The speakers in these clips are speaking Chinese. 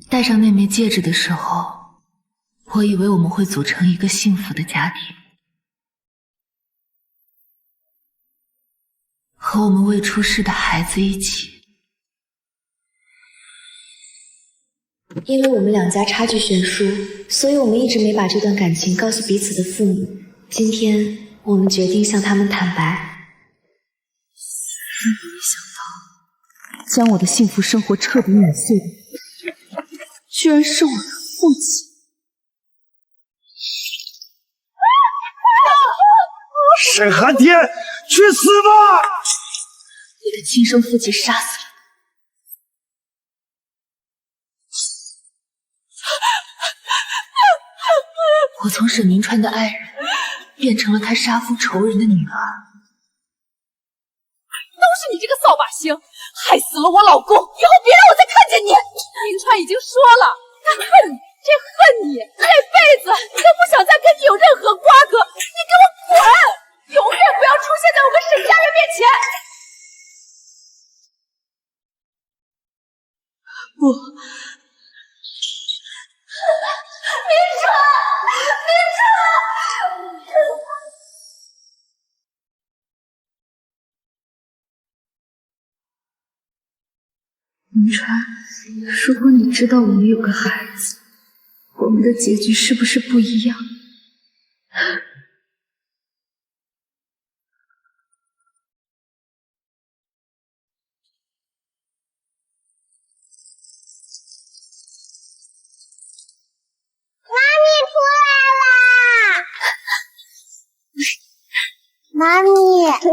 戴上那枚戒指的时候，我以为我们会组成一个幸福的家庭，和我们未出世的孩子一起。因为我们两家差距悬殊，所以我们一直没把这段感情告诉彼此的父母。今天我们决定向他们坦白。真没想到，将我的幸福生活彻底碾碎的，居然是我的父亲。沈寒天，去死吧！你的亲生父亲杀死了你。我从沈明川的爱人变成了他杀父仇人的女儿。都是你这个扫把星，害死了我老公，以后别让我再看见你。明川已经说了，他恨你，这恨你，这辈子都不想再跟你有任何瓜葛。你给我滚！永远不要出现在我跟沈家人面前。不，明川，如果你知道我们有个孩子，我们的结局是不是不一样？妈咪，晨晨，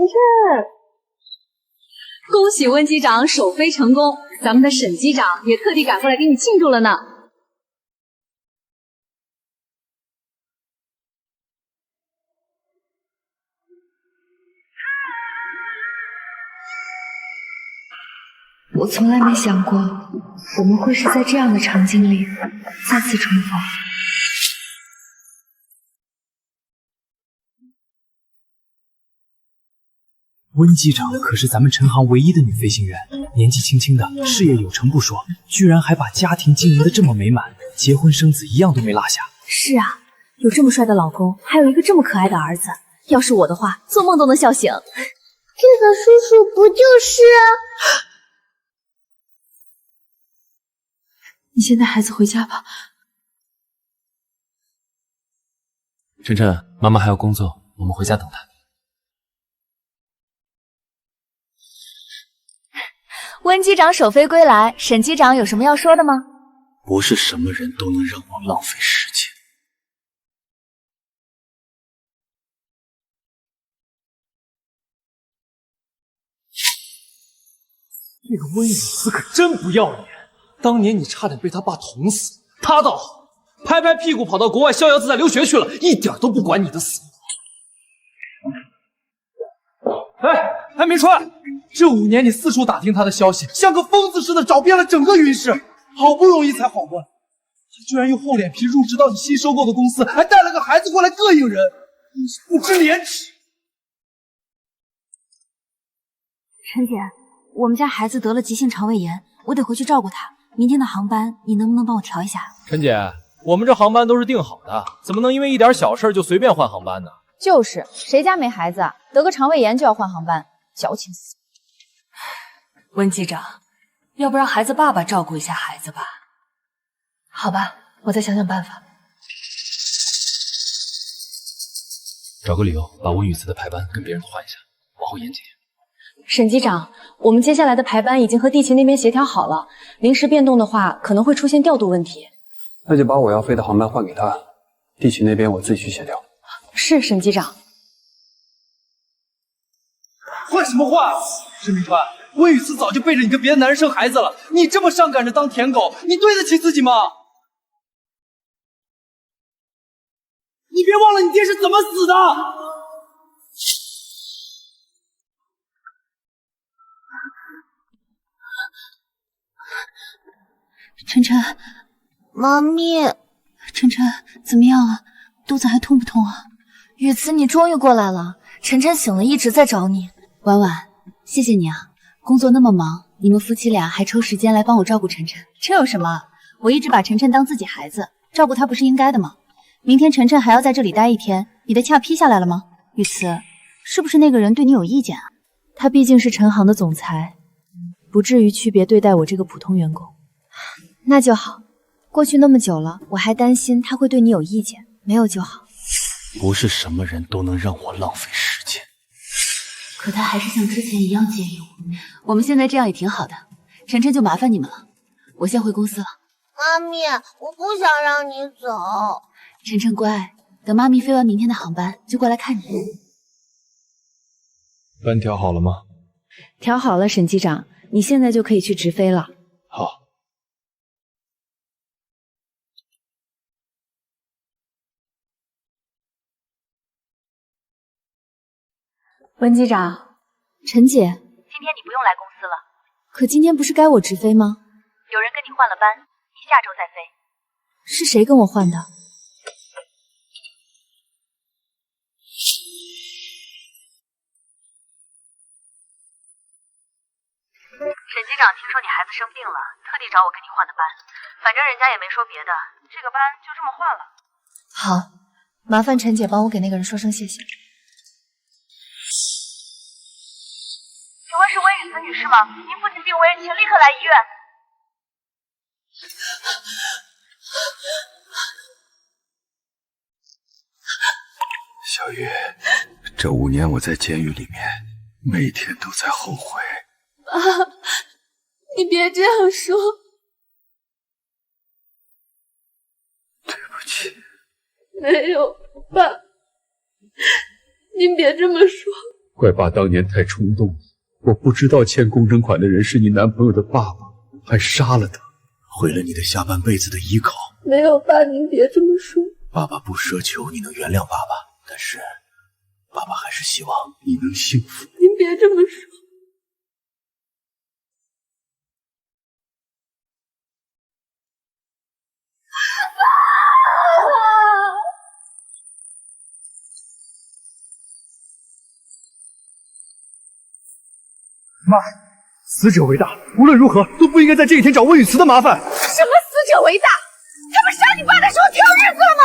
恭喜温机长首飞成功，咱们的沈机长也特地赶过来给你庆祝了呢。我从来没想过，我们会是在这样的场景里再次重逢。温机长可是咱们陈航唯一的女飞行员，年纪轻轻的，事业有成不说，居然还把家庭经营的这么美满，结婚生子一样都没落下。是啊，有这么帅的老公，还有一个这么可爱的儿子，要是我的话，做梦都能笑醒。这个叔叔不就是……你先带孩子回家吧。晨晨，妈妈还要工作，我们回家等她。温机长首飞归来，沈机长有什么要说的吗？不是什么人都能让我浪费时间。这个温雨思可真不要脸，当年你差点被他爸捅死，他倒好，拍拍屁股跑到国外逍遥自在留学去了，一点都不管你的死活。哎，明川，这5年你四处打听他的消息，像个疯子似的找遍了整个云市，好不容易才缓过来，他居然用厚脸皮入职到你新收购的公司，还带了个孩子过来膈应人，真是不知廉耻。陈姐，我们家孩子得了急性肠胃炎，我得回去照顾他。明天的航班你能不能帮我调一下？陈姐，我们这航班都是订好的，怎么能因为一点小事就随便换航班呢？就是，谁家没孩子啊？得个肠胃炎就要换航班，矫情死。温机长，要不让孩子爸爸照顾一下孩子吧？好吧，我再想想办法。找个理由把温雨慈的排班跟别人换一下，往后延几天。沈机长，我们接下来的排班已经和地勤那边协调好了，临时变动的话可能会出现调度问题。那就把我要飞的航班换给他，地勤那边我自己去协调。是，沈机长。换什么换？沈明川，温雨慈早就背着你跟别的男人生孩子了，你这么上赶着当舔狗，你对得起自己吗？你别忘了你爹是怎么死的！晨晨，妈咪，晨晨怎么样啊？肚子还痛不痛啊？雨慈，你终于过来了，晨晨醒了，一直在找你。婉婉，谢谢你啊，工作那么忙，你们夫妻俩还抽时间来帮我照顾晨晨，这有什么？我一直把晨晨当自己孩子，照顾他不是应该的吗？明天晨晨还要在这里待一天，你的洽批下来了吗？雨慈，是不是那个人对你有意见啊？他毕竟是陈行的总裁，不至于区别对待我这个普通员工。那就好。过去那么久了，我还担心他会对你有意见，没有就好。不是什么人都能让我浪费时间。可他还是像之前一样介意我。我们现在这样也挺好的，晨晨就麻烦你们了，我先回公司了。妈咪，我不想让你走。晨晨乖，等妈咪飞完明天的航班就过来看你。班调好了吗？调好了，沈机长，你现在就可以去直飞了。好。温机长，陈姐，今天你不用来公司了。可今天不是该我直飞吗？有人跟你换了班，你下周再飞。是谁跟我换的？沈机长听说你孩子生病了，特地找我跟你换的班。反正人家也没说别的，这个班就这么换了。好，麻烦陈姐帮我给那个人说声谢谢。请问是温雨慈女士吗？您父亲病危，请立刻来医院。小雨，这5年我在监狱里面，每天都在后悔。爸，你别这样说。对不起。没有，爸，您别这么说。怪爸当年太冲动了，我不知道欠工程款的人是你男朋友的爸爸，还杀了他，毁了你的下半辈子的依靠。没有，爸，您别这么说。爸爸不奢求你能原谅爸爸，但是爸爸还是希望你能幸福。您别这么说。妈，死者为大，无论如何都不应该在这一天找温雨慈的麻烦。什么死者为大？他们杀你爸的时候挑日子了吗？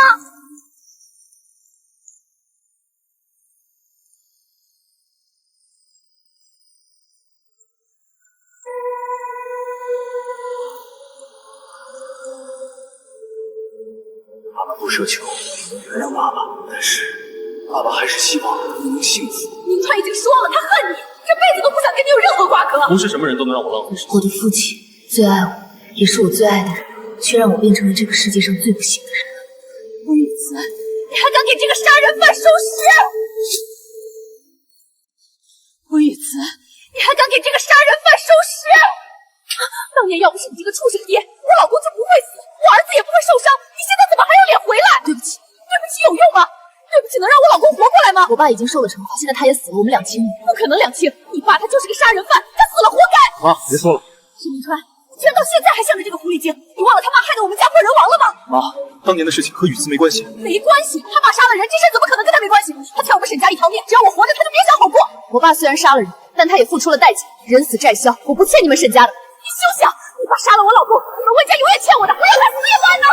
爸爸不奢求原谅爸爸，但是爸爸还是希望你能幸福。明川已经说了，他恨你，这辈子都不想跟你有任何瓜葛。不是什么人都能让我浪费时间。我的父亲最爱我，也是我最爱的人，却让我变成了这个世界上最不幸的人。温雨慈，你还敢给这个杀人犯收尸？温雨慈，你还敢给这个杀人犯收尸？当年要不是你这个畜生爹，我老公就不会死，我儿子也不会受伤，你现在怎么还有脸回来？对不起，对不起有用吗？对不起能让我老公活过来吗？我爸已经受了惩罚，现在他也死了，我们两清了。不可能两清，你爸他就是个杀人犯，他死了活该。妈，别说了。沈明川，你居然到现在还向着这个狐狸精，你忘了他妈害得我们家破人亡了吗？妈，当年的事情和雨慈没关系。没关系，他爸杀了人，这事怎么可能跟他没关系？他欠我们沈家一条命，只要我活着，他就别想好过。我爸虽然杀了人，但他也付出了代价，人死债消，我不欠你们沈家的。你休想！你爸杀了我老公，你们温家永远欠我的，我要他死也算呢。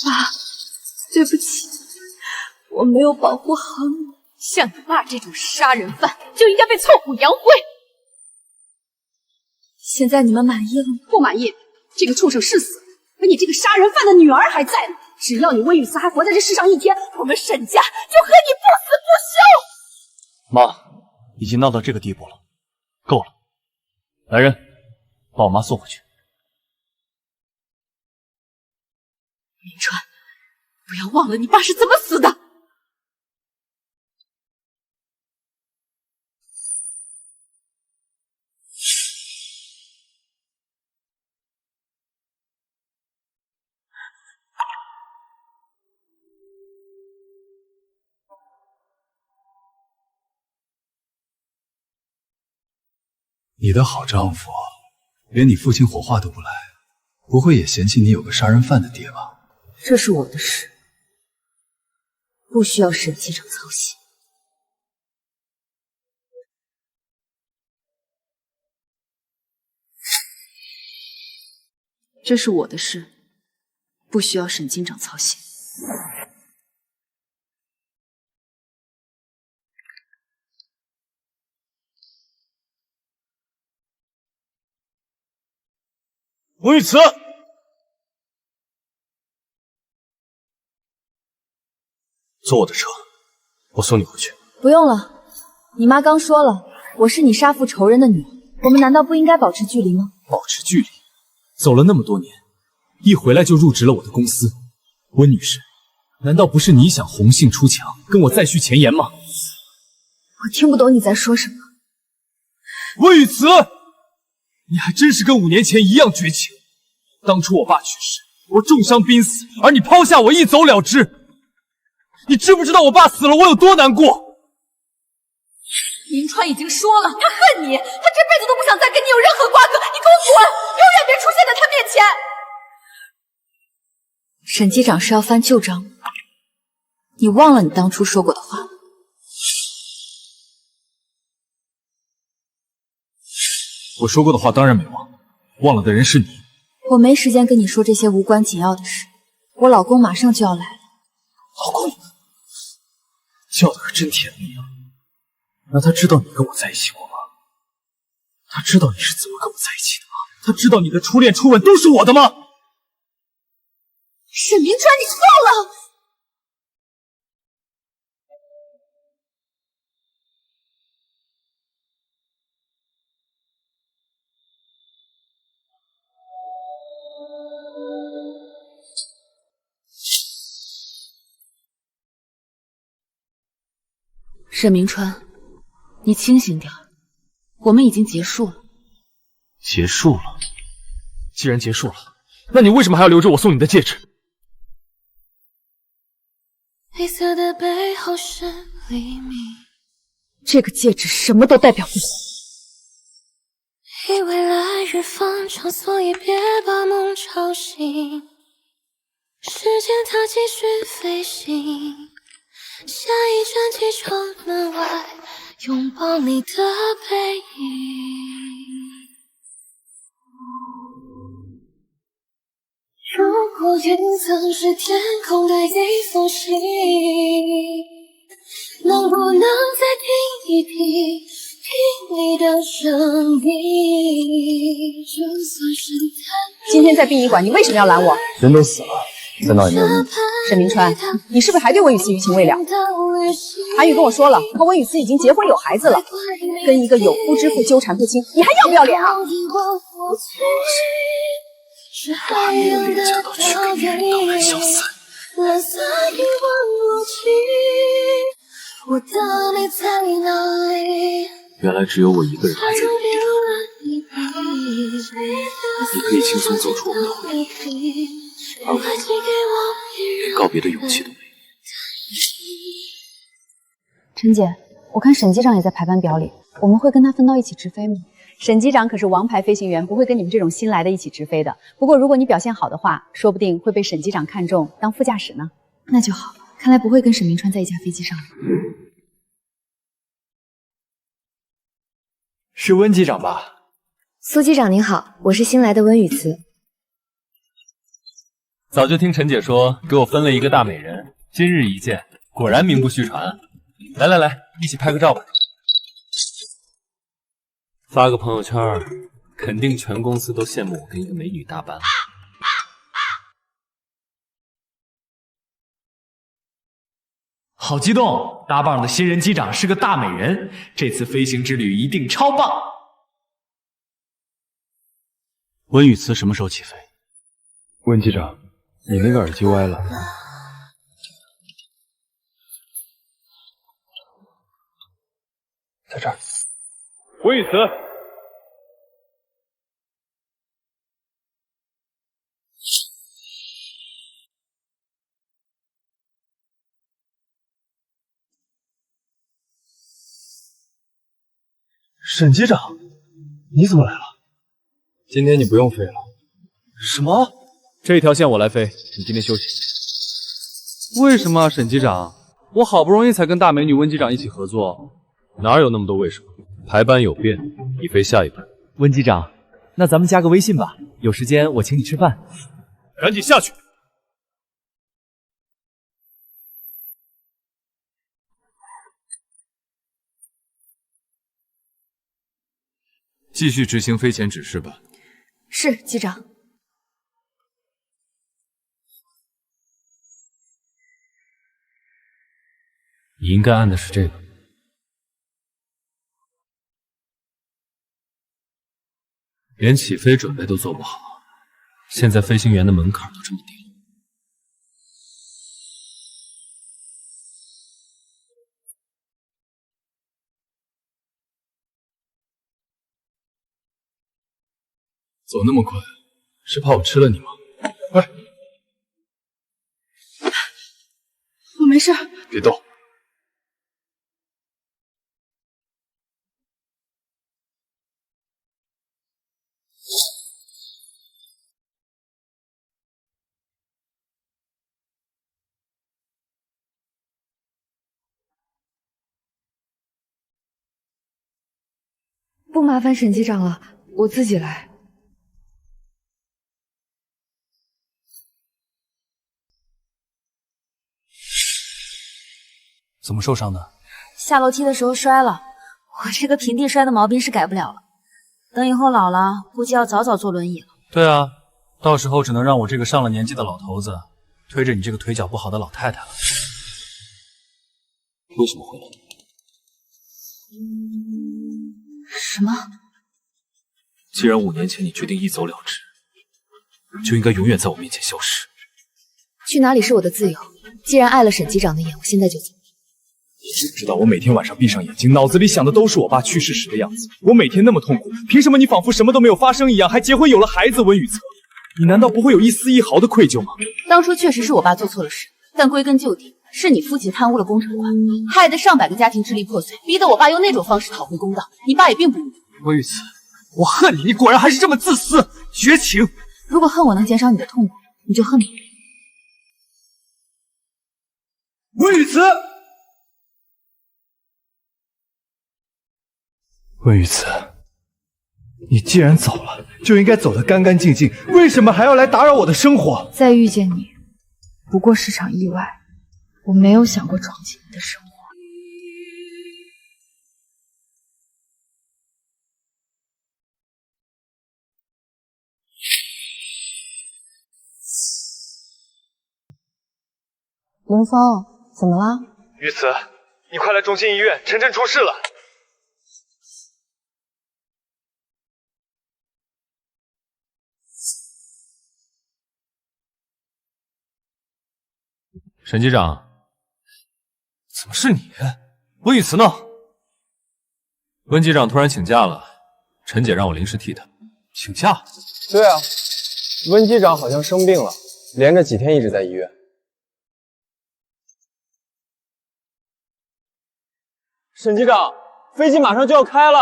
爸，对不起，我没有保护好你。像你爸这种杀人犯，就应该被挫骨扬灰。现在你们满意了吗？不满意。这个畜生是死了，而你这个杀人犯的女儿还在呢。只要你温雨慈还活在这世上一天，我们沈家就和你不死不休。妈，已经闹到这个地步了，够了。来人，把我妈送回去。明川，不要忘了你爸是怎么死的。你的好丈夫，连你父亲火化都不来，不会也嫌弃你有个杀人犯的爹吧？这是我的事，不需要沈机长操心。这是我的事，不需要沈警长操心。温雨慈，坐我的车，我送你回去。不用了，你妈刚说了，我是你杀父仇人的女儿，我们难道不应该保持距离吗？保持距离？走了那么多年，一回来就入职了我的公司，温女士，难道不是你想红杏出墙，跟我再续前缘吗？我听不懂你在说什么。温雨慈，你还真是跟5年前一样绝情。当初我爸去世，我重伤濒死，而你抛下我一走了之。你知不知道我爸死了我有多难过？林川已经说了，他恨你，他这辈子都不想再跟你有任何瓜葛。你给我滚，永远别出现在他面前。沈机长是要翻旧账，你忘了你当初说过的话吗？我说过的话当然没忘，忘了的人是你。我没时间跟你说这些无关紧要的事，我老公马上就要来了。老公，叫的可真甜蜜啊！那他知道你跟我在一起过吗？他知道你是怎么跟我在一起的吗？他知道你的初恋初吻都是我的吗？沈明川，你错了！沈明川，你清醒点，我们已经结束了。结束了？既然结束了，那你为什么还要留着我送你的戒指？黑色的背后是黎明，这个戒指什么都代表不了。以为来日方长，所以别把梦吵醒。时间它继续飞行，下一站机场门外，拥抱你的背影。如果云层是天空的一封信，能不能再听一听，听你的声音？就算是今天在殡仪馆，你为什么要拦我？人都死了，再闹也没有意义。沈明川，你是不是还对温雨慈余情未了？韩宇跟我说了，和温雨慈已经结婚有孩子了，跟一个有夫之妇纠缠不清，你还要不要脸啊？是海洋的倒影，蓝色一望无际，我的你在哪里？原来只有我一个人还在原地，你可以轻松走出我们的婚姻，而我连告别的勇气都没有。陈姐，我看沈机长也在排班表里，我们会跟他分到一起直飞吗？沈机长可是王牌飞行员，不会跟你们这种新来的一起直飞的。不过如果你表现好的话，说不定会被沈机长看中当副驾驶呢。那就好，看来不会跟沈明川在一架飞机上了。是温机长吧？苏机长您好，我是新来的温雨慈。早就听陈姐说，给我分了一个大美人，今日一见，果然名不虚传。来来来，一起拍个照吧。发个朋友圈，肯定全公司都羡慕我跟一个美女搭班。好激动！搭档的新人机长是个大美人，这次飞行之旅一定超棒。温雨慈什么时候起飞？温机长，你那个耳机歪了。在这儿。温雨慈。沈机长，你怎么来了？今天你不用飞了。什么？这条线我来飞，你今天休息。为什么啊，沈机长？我好不容易才跟大美女温机长一起合作，哪有那么多为什么？排班有变，你飞下一班。温机长，那咱们加个微信吧，有时间我请你吃饭。赶紧下去。继续执行飞潜指示吧。是，机长。你应该按的是这个。连起飞准备都做不好，现在飞行员的门槛都这么低。走那么快，是怕我吃了你吗？哎，我没事。别动。不麻烦沈机长了，我自己来。怎么受伤的？下楼梯的时候摔了，我这个平地摔的毛病是改不了了。等以后老了，估计要早早坐轮椅了。对啊，到时候只能让我这个上了年纪的老头子推着你这个腿脚不好的老太太了。为什么回来？什么？既然5年前你决定一走了之，就应该永远在我面前消失。去哪里是我的自由，既然碍了沈机长的眼，我现在就走。你知不知道，我每天晚上闭上眼睛，脑子里想的都是我爸去世时的样子。我每天那么痛苦，凭什么你仿佛什么都没有发生一样，还结婚有了孩子？温雨泽，你难道不会有一丝一毫的愧疚吗？当初确实是我爸做错了事，但归根究底，是你父亲贪污了工程款，害得上百个家庭支离破碎，逼得我爸用那种方式讨回公道。你爸也并不无辜。温雨泽，我恨你，你果然还是这么自私绝情。如果恨我能减少你的痛苦，你就恨我。温雨慈，温雨慈，你既然走了，就应该走得干干净净，为什么还要来打扰我的生活？再遇见你，不过是场意外，我没有想过闯进你的生活。林峰，怎么了？雨慈，你快来中心医院，晨晨出事了。沈机长，怎么是你？温雨慈呢？温机长突然请假了，陈姐让我临时替他。请假？对啊，温机长好像生病了，连着几天一直在医院。沈机长，飞机马上就要开了，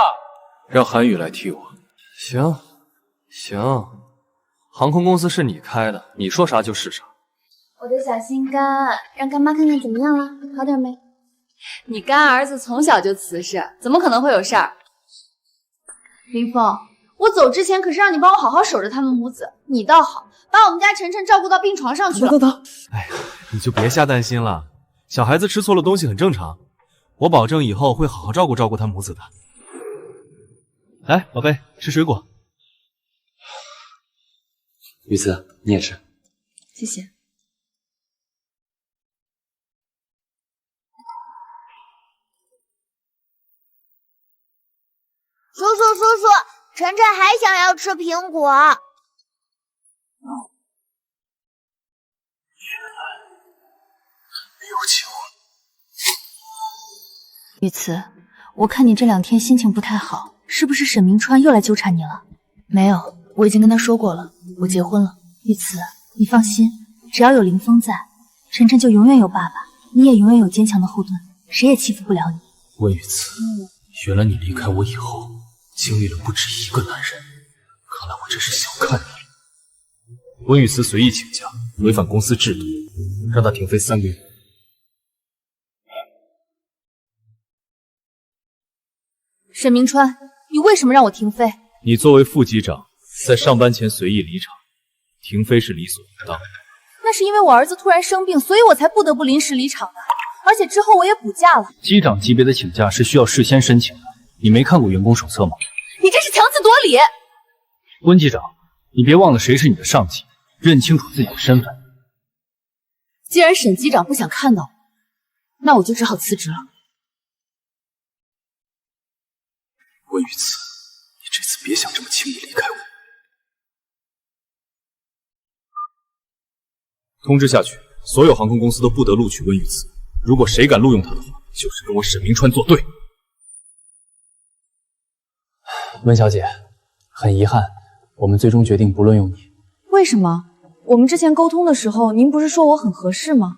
让韩宇来替我。行，行，航空公司是你开的，你说啥就是啥。我的小心肝，让干妈看看怎么样了，好点没？你干儿子从小就瓷实，怎么可能会有事儿？林峰，我走之前可是让你帮我好好守着他们母子，你倒好，把我们家晨晨照顾到病床上去了。等，哎呀，你就别瞎担心了，小孩子吃错了东西很正常，我保证以后会好好照顾他母子的。来，宝贝，吃水果。雨慈，你也吃。谢谢。叔叔，晨晨还想要吃苹果。没有情。雨慈，我看你这2天心情不太好，是不是沈明川又来纠缠你了？没有，我已经跟他说过了，我结婚了。雨慈，你放心，只要有林峰在，晨晨就永远有爸爸，你也永远有坚强的后盾，谁也欺负不了你。温雨慈，原来你离开我以后，经历了不止一个男人，看来我真是小看你了。温雨慈随意请假，违反公司制度，让他停飞3个月。沈明川，你为什么让我停飞？你作为副机长，在上班前随意离场，停飞是理所应当。那是因为我儿子突然生病，所以我才不得不临时离场的。而且之后我也补假了。机长级别的请假是需要事先申请的，你没看过员工手册吗？你这是强词夺理！温机长，你别忘了谁是你的上级，认清楚自己的身份。既然沈机长不想看到我，那我就只好辞职了。温雨慈，你这次别想这么轻易离开我。通知下去，所有航空公司都不得录取温雨慈。如果谁敢录用他的话，就是跟我沈明川作对。温小姐，很遗憾，我们最终决定不录用你。为什么？我们之前沟通的时候，您不是说我很合适吗？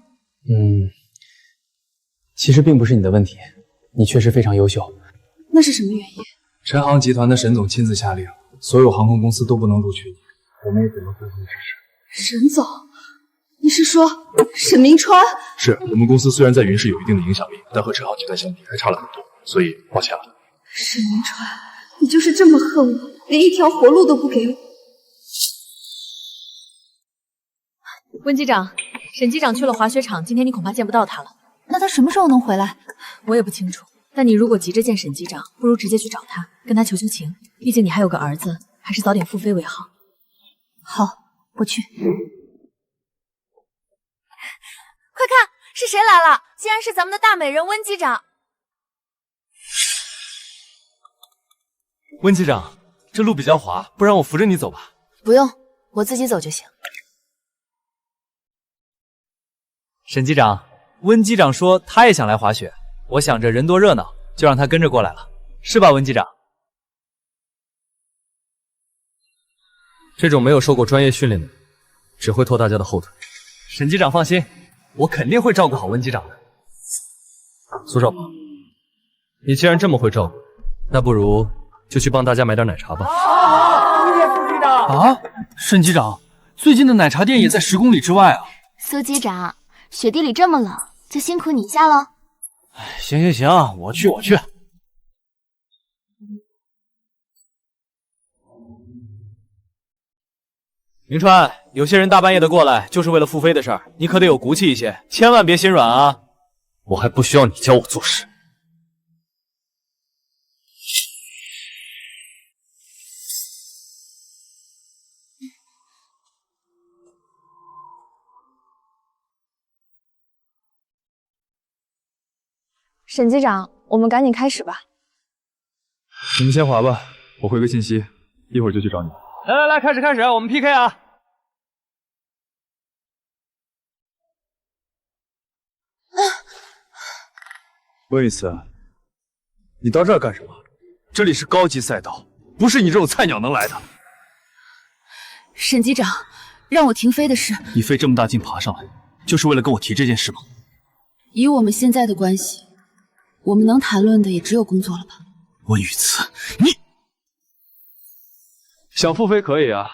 其实并不是你的问题，你确实非常优秀。那是什么原因？陈航集团的沈总亲自下令，所有航空公司都不能录取你，我们也只能遵从指示。沈总，你是说沈明川？是我们公司虽然在云市有一定的影响力，但和陈航集团相比还差了很多，所以抱歉了。沈明川，你就是这么恨我，连一条活路都不给我？温机长，沈机长去了滑雪场，今天你恐怕见不到他了。那他什么时候能回来？我也不清楚。但你如果急着见沈机长，不如直接去找他，跟他求求情。毕竟你还有个儿子，还是早点复飞为好。好，我去。快看，是谁来了？竟然是咱们的大美人温机长。温机长，这路比较滑，不然我扶着你走吧。不用，我自己走就行。沈机长，温机长说他也想来滑雪，我想着人多热闹，就让他跟着过来了，是吧，温机长？这种没有受过专业训练的人，只会拖大家的后腿。沈机长放心，我肯定会照顾好温机长的。苏少鹏，你既然这么会照顾，那不如就去帮大家买点奶茶吧。谢谢苏机长。啊，沈机长，最近的奶茶店也在10公里之外啊。苏机长，雪地里这么冷，就辛苦你一下喽。行，我去。明川，有些人大半夜的过来，就是为了复飞的事儿，你可得有骨气一些，千万别心软啊！我还不需要你教我做事。沈机长，我们赶紧开始吧。你们先滑吧，我回个信息，一会儿就去找你。来，开始，我们 PK 啊！温雨慈，你到这儿干什么？这里是高级赛道，不是你这种菜鸟能来的。沈机长，让我停飞的是你费这么大劲爬上来，就是为了跟我提这件事吗？以我们现在的关系，我们能谈论的也只有工作了吧？温雨慈，你想复飞可以啊，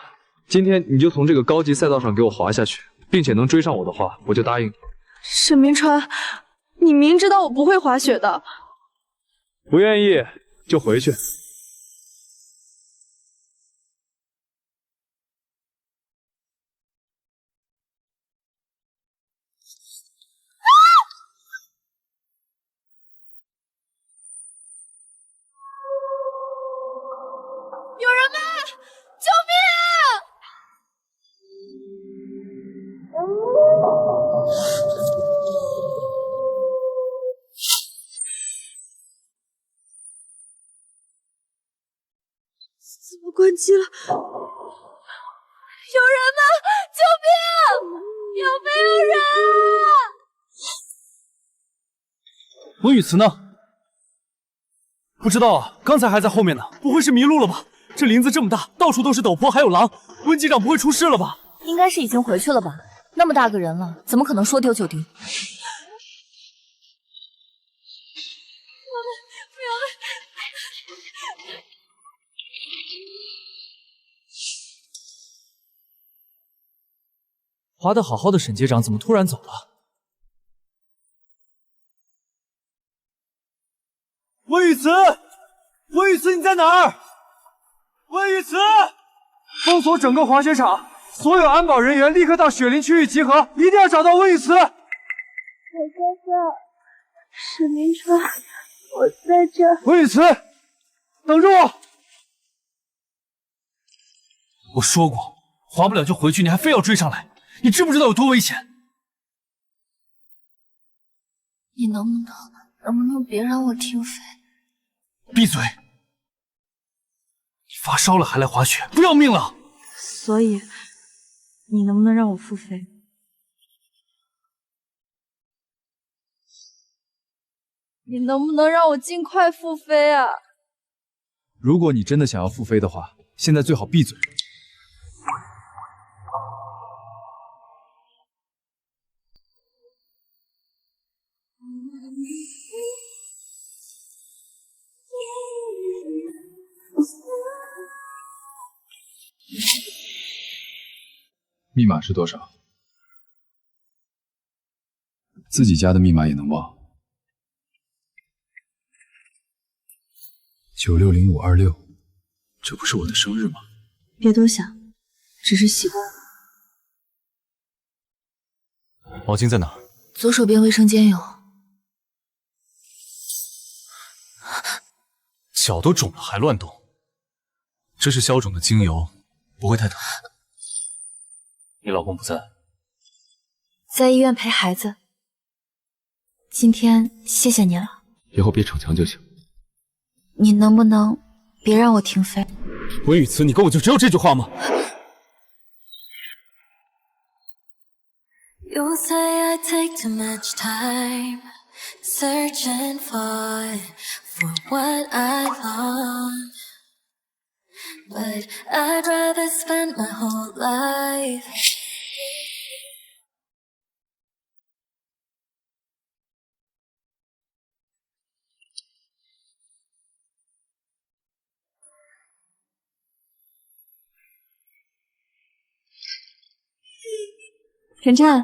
今天你就从这个高级赛道上给我滑下去，并且能追上我的话，我就答应你。沈明川，你明知道我不会滑雪的。不愿意就回去。有人吗？救怎么关机了？有人吗？救命！有没有人？温雨慈呢？不知道啊，刚才还在后面呢，不会是迷路了吧？这林子这么大，到处都是陡坡，还有狼，温机长不会出事了吧？应该是已经回去了吧？那么大个人了，怎么可能说丢就丢？滑得好好的沈机长怎么突然走了？温雨慈，温雨慈你在哪儿？温雨慈，封锁整个滑雪场，所有安保人员立刻到雪林区域集合，一定要找到温雨慈。我哥哥，史明川，我在这。温雨慈，等着我！我说过，滑不了就回去，你还非要追上来，你知不知道有多危险？你能不能别让我停飞？闭嘴！你发烧了还来滑雪，不要命了？所以，你能不能让我复飞？你能不能让我尽快复飞啊？如果你真的想要复飞的话，现在最好闭嘴。密码是多少？自己家的密码也能忘？960526，这不是我的生日吗？别多想，只是习惯。毛巾在哪？左手边卫生间有。脚都肿了还乱动，这是消肿的精油，不会太疼。你老公不在？在医院陪孩子。今天谢谢你了。以后别逞强就行。你能不能别让我停飞？温雨慈，你跟我就只有这句话吗？ You say I take too much time searching for what I want, but I'd rather spend my whole life.晨晨，妈咪，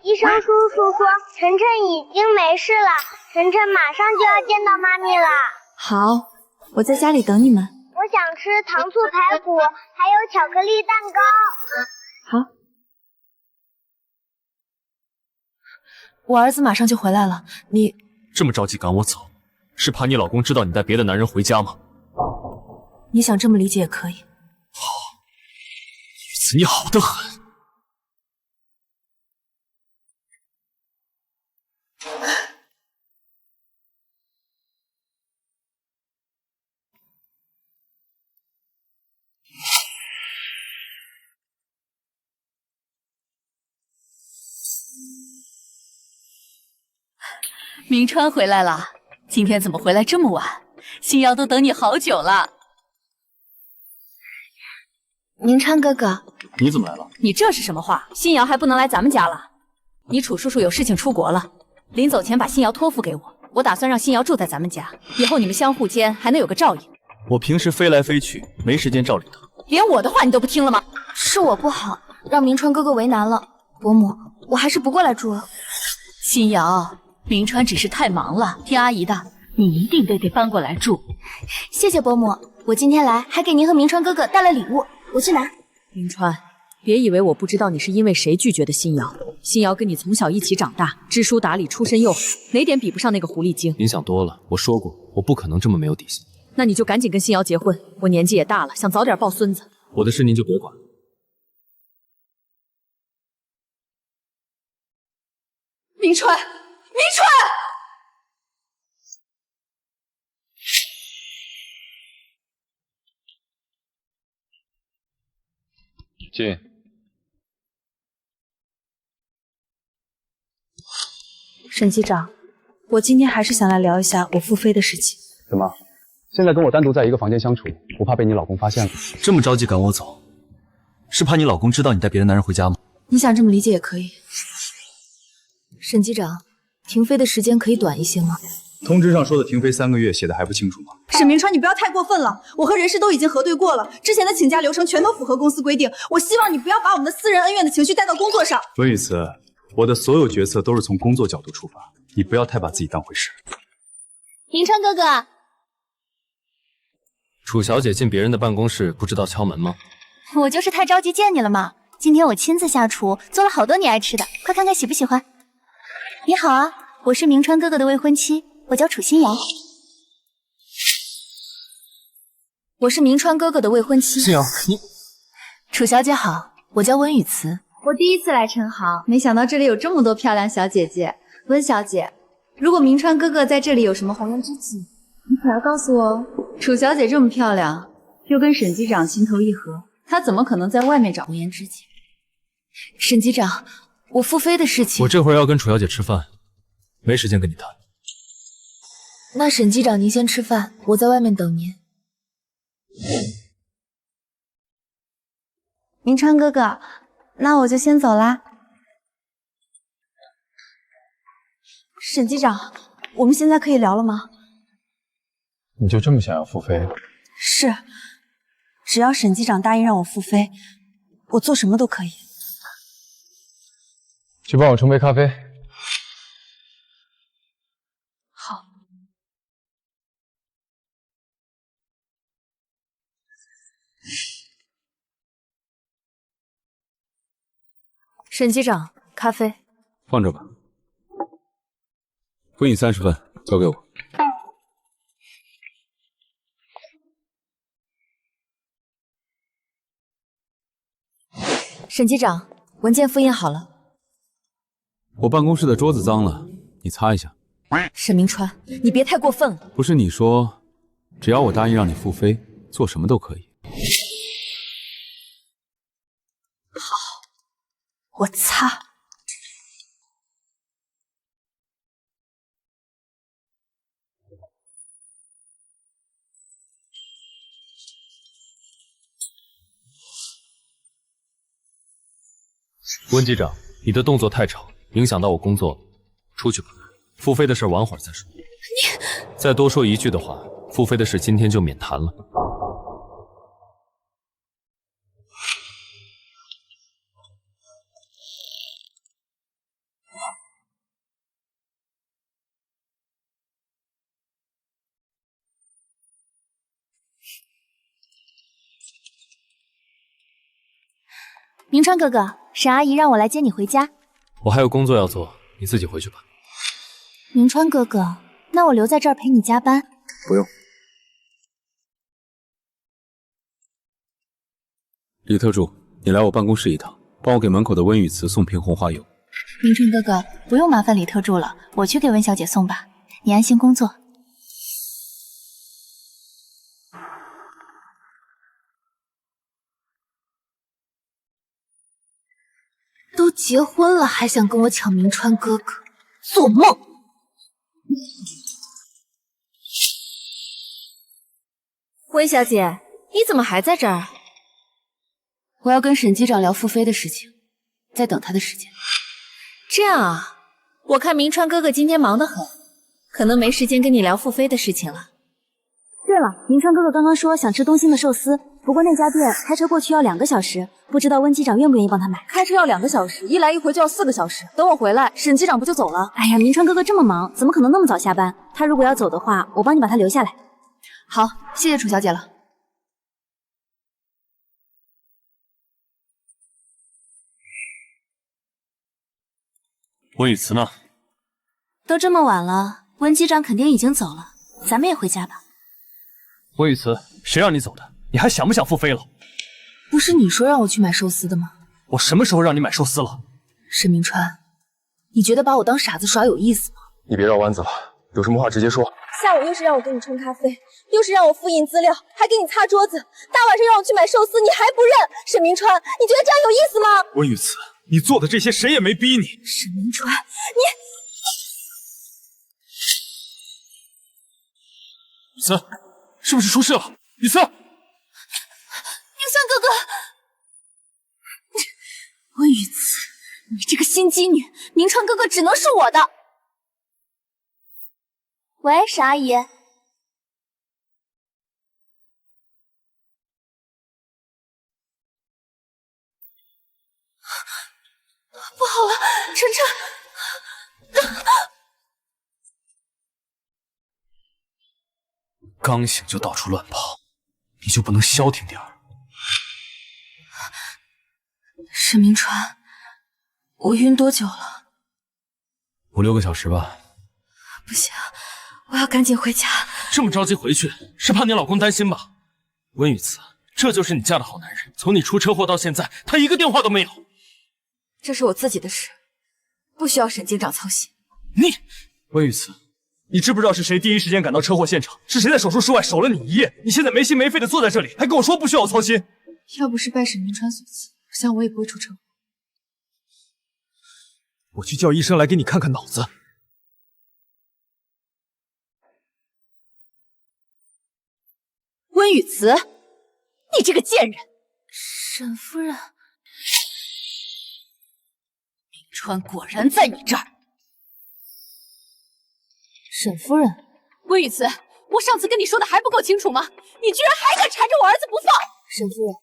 医生叔叔说晨晨已经没事了，晨晨马上就要见到妈咪了。好，我在家里等你们。我想吃糖醋排骨，还有巧克力蛋糕。好，我儿子马上就回来了，你这么着急赶我走，是怕你老公知道你带别的男人回家吗？你想这么理解也可以。好，雨慈，你好得很。 明川回来了，今天怎么回来这么晚？新瑶都等你好久了。明川哥哥，你怎么来了？你这是什么话？新瑶还不能来咱们家了？你楚叔叔有事情出国了，临走前把新瑶托付给我，我打算让新瑶住在咱们家，以后你们相互间还能有个照应。我平时飞来飞去，没时间照理她。连我的话你都不听了吗？是我不好，让明川哥哥为难了。伯母，我还是不过来住了。新瑶。 明川只是太忙了，听阿姨的，你一定得搬过来住。谢谢伯母，我今天来还给您和明川哥哥带了礼物，我去拿。明川，别以为我不知道你是因为谁拒绝的新瑶。新瑶跟你从小一起长大，知书达理，出身又好，哪点比不上那个狐狸精？您想多了，我说过，我不可能这么没有底线。那你就赶紧跟新瑶结婚，我年纪也大了，想早点抱孙子。我的事您就别管。明川。 明川，进。沈机长，我今天还是想来聊一下我复飞的事情。怎么，现在跟我单独在一个房间相处，不怕被你老公发现了？这么着急赶我走，是怕你老公知道你带别的男人回家吗？你想这么理解也可以。沈机长。 停飞的时间可以短一些吗？通知上说的停飞3个月，写的还不清楚吗？沈明川，你不要太过分了，我和人事都已经核对过了，之前的请假流程全都符合公司规定。我希望你不要把我们的私人恩怨的情绪带到工作上。温雨慈，我的所有决策都是从工作角度出发，你不要太把自己当回事。明川哥哥，楚小姐进别人的办公室，不知道敲门吗？我就是太着急见你了嘛。今天我亲自下厨，做了好多你爱吃的，快看看喜不喜欢。你好啊，我是明川哥哥的未婚妻，我叫楚心瑶。我是明川哥哥的未婚妻。心瑶，你楚小姐好，我叫温雨慈。我第一次来陈豪，没想到这里有这么多漂亮小姐姐。温小姐，如果明川哥哥在这里有什么红颜知己，你可要告诉我哦。楚小姐这么漂亮，又跟沈机长情投意合，她怎么可能在外面找红颜知己？沈机长，我傅飞的事情，我这会儿要跟楚小姐吃饭，没时间跟你谈。那沈机长您先吃饭，我在外面等您。明川哥哥，那我就先走啦。沈机长，我们现在可以聊了吗？你就这么想要傅飞？是，只要沈机长答应让我傅飞，我做什么都可以。去帮我冲杯咖啡。好。沈机长，咖啡放这吧。分你30份，交给我。沈机长，文件复印好了。我办公室的桌子脏了，你擦一下。沈明川，你别太过分了。不是你说，只要我答应让你复飞，做什么都可以。好，我擦。温机长，你的动作太吵，影响到我工作，出去吧。傅飞的事晚会儿再说。你再多说一句的话，傅飞的事今天就免谈了。明川哥哥，沈阿姨让我来接你回家。我还有工作要做，你自己回去吧。明川哥哥，那我留在这儿陪你加班。不用。李特助，你来我办公室一趟，帮我给门口的温雨慈送瓶红花油。明川哥哥，不用麻烦李特助了，我去给温小姐送吧。你安心工作。都结婚了还想跟我抢明川哥哥，做梦！温小姐，你怎么还在这儿？我要跟沈机长聊傅飞的事情，在等他的时间。这样啊，我看明川哥哥今天忙得很，可能没时间跟你聊傅飞的事情了。对了，明川哥哥刚刚说想吃东兴的寿司，不过那家店开车过去要2个小时，不知道温机长愿不愿意帮他买？开车要2个小时，一来一回就要4个小时，等我回来，沈机长不就走了？哎呀，明川哥哥这么忙，怎么可能那么早下班？他如果要走的话，我帮你把他留下来。好，谢谢楚小姐了。温雨慈呢？都这么晚了，温机长肯定已经走了，咱们也回家吧。温雨慈，谁让你走的？你还想不想复飞了？不是你说让我去买寿司的吗？我什么时候让你买寿司了？沈明川，你觉得把我当傻子耍有意思吗？你别绕弯子了，有什么话直接说。下午又是让我给你冲咖啡，又是让我复印资料，还给你擦桌子，大晚上让我去买寿司，你还不认？沈明川，你觉得这样有意思吗？温雨慈，你做的这些谁也没逼你。沈明川，你雨慈，是不是出事了？雨慈，明川哥哥，温雨慈，你这个心机女，明川哥哥只能是我的。喂，沈阿姨。不好了，晨晨！刚醒就到处乱跑，你就不能消停点儿？沈明川，我晕多久了？5、6个小时吧。不行，我要赶紧回家。这么着急回去，是怕你老公担心吧？温雨慈，这就是你嫁的好男人。从你出车祸到现在，他一个电话都没有。这是我自己的事，不需要沈警长操心。你，温雨慈，你知不知道是谁第一时间赶到车祸现场？是谁在手术室外守了你1夜？你现在没心没肺的坐在这里，还跟我说不需要我操心？要不是拜沈明川所赐，我想我也不会出车祸。我去叫医生来给你看看脑子。温雨慈，你这个贱人！沈夫人，明川果然在你这儿。沈夫人，温雨慈，我上次跟你说的还不够清楚吗？你居然还敢缠着我儿子不放！沈夫人，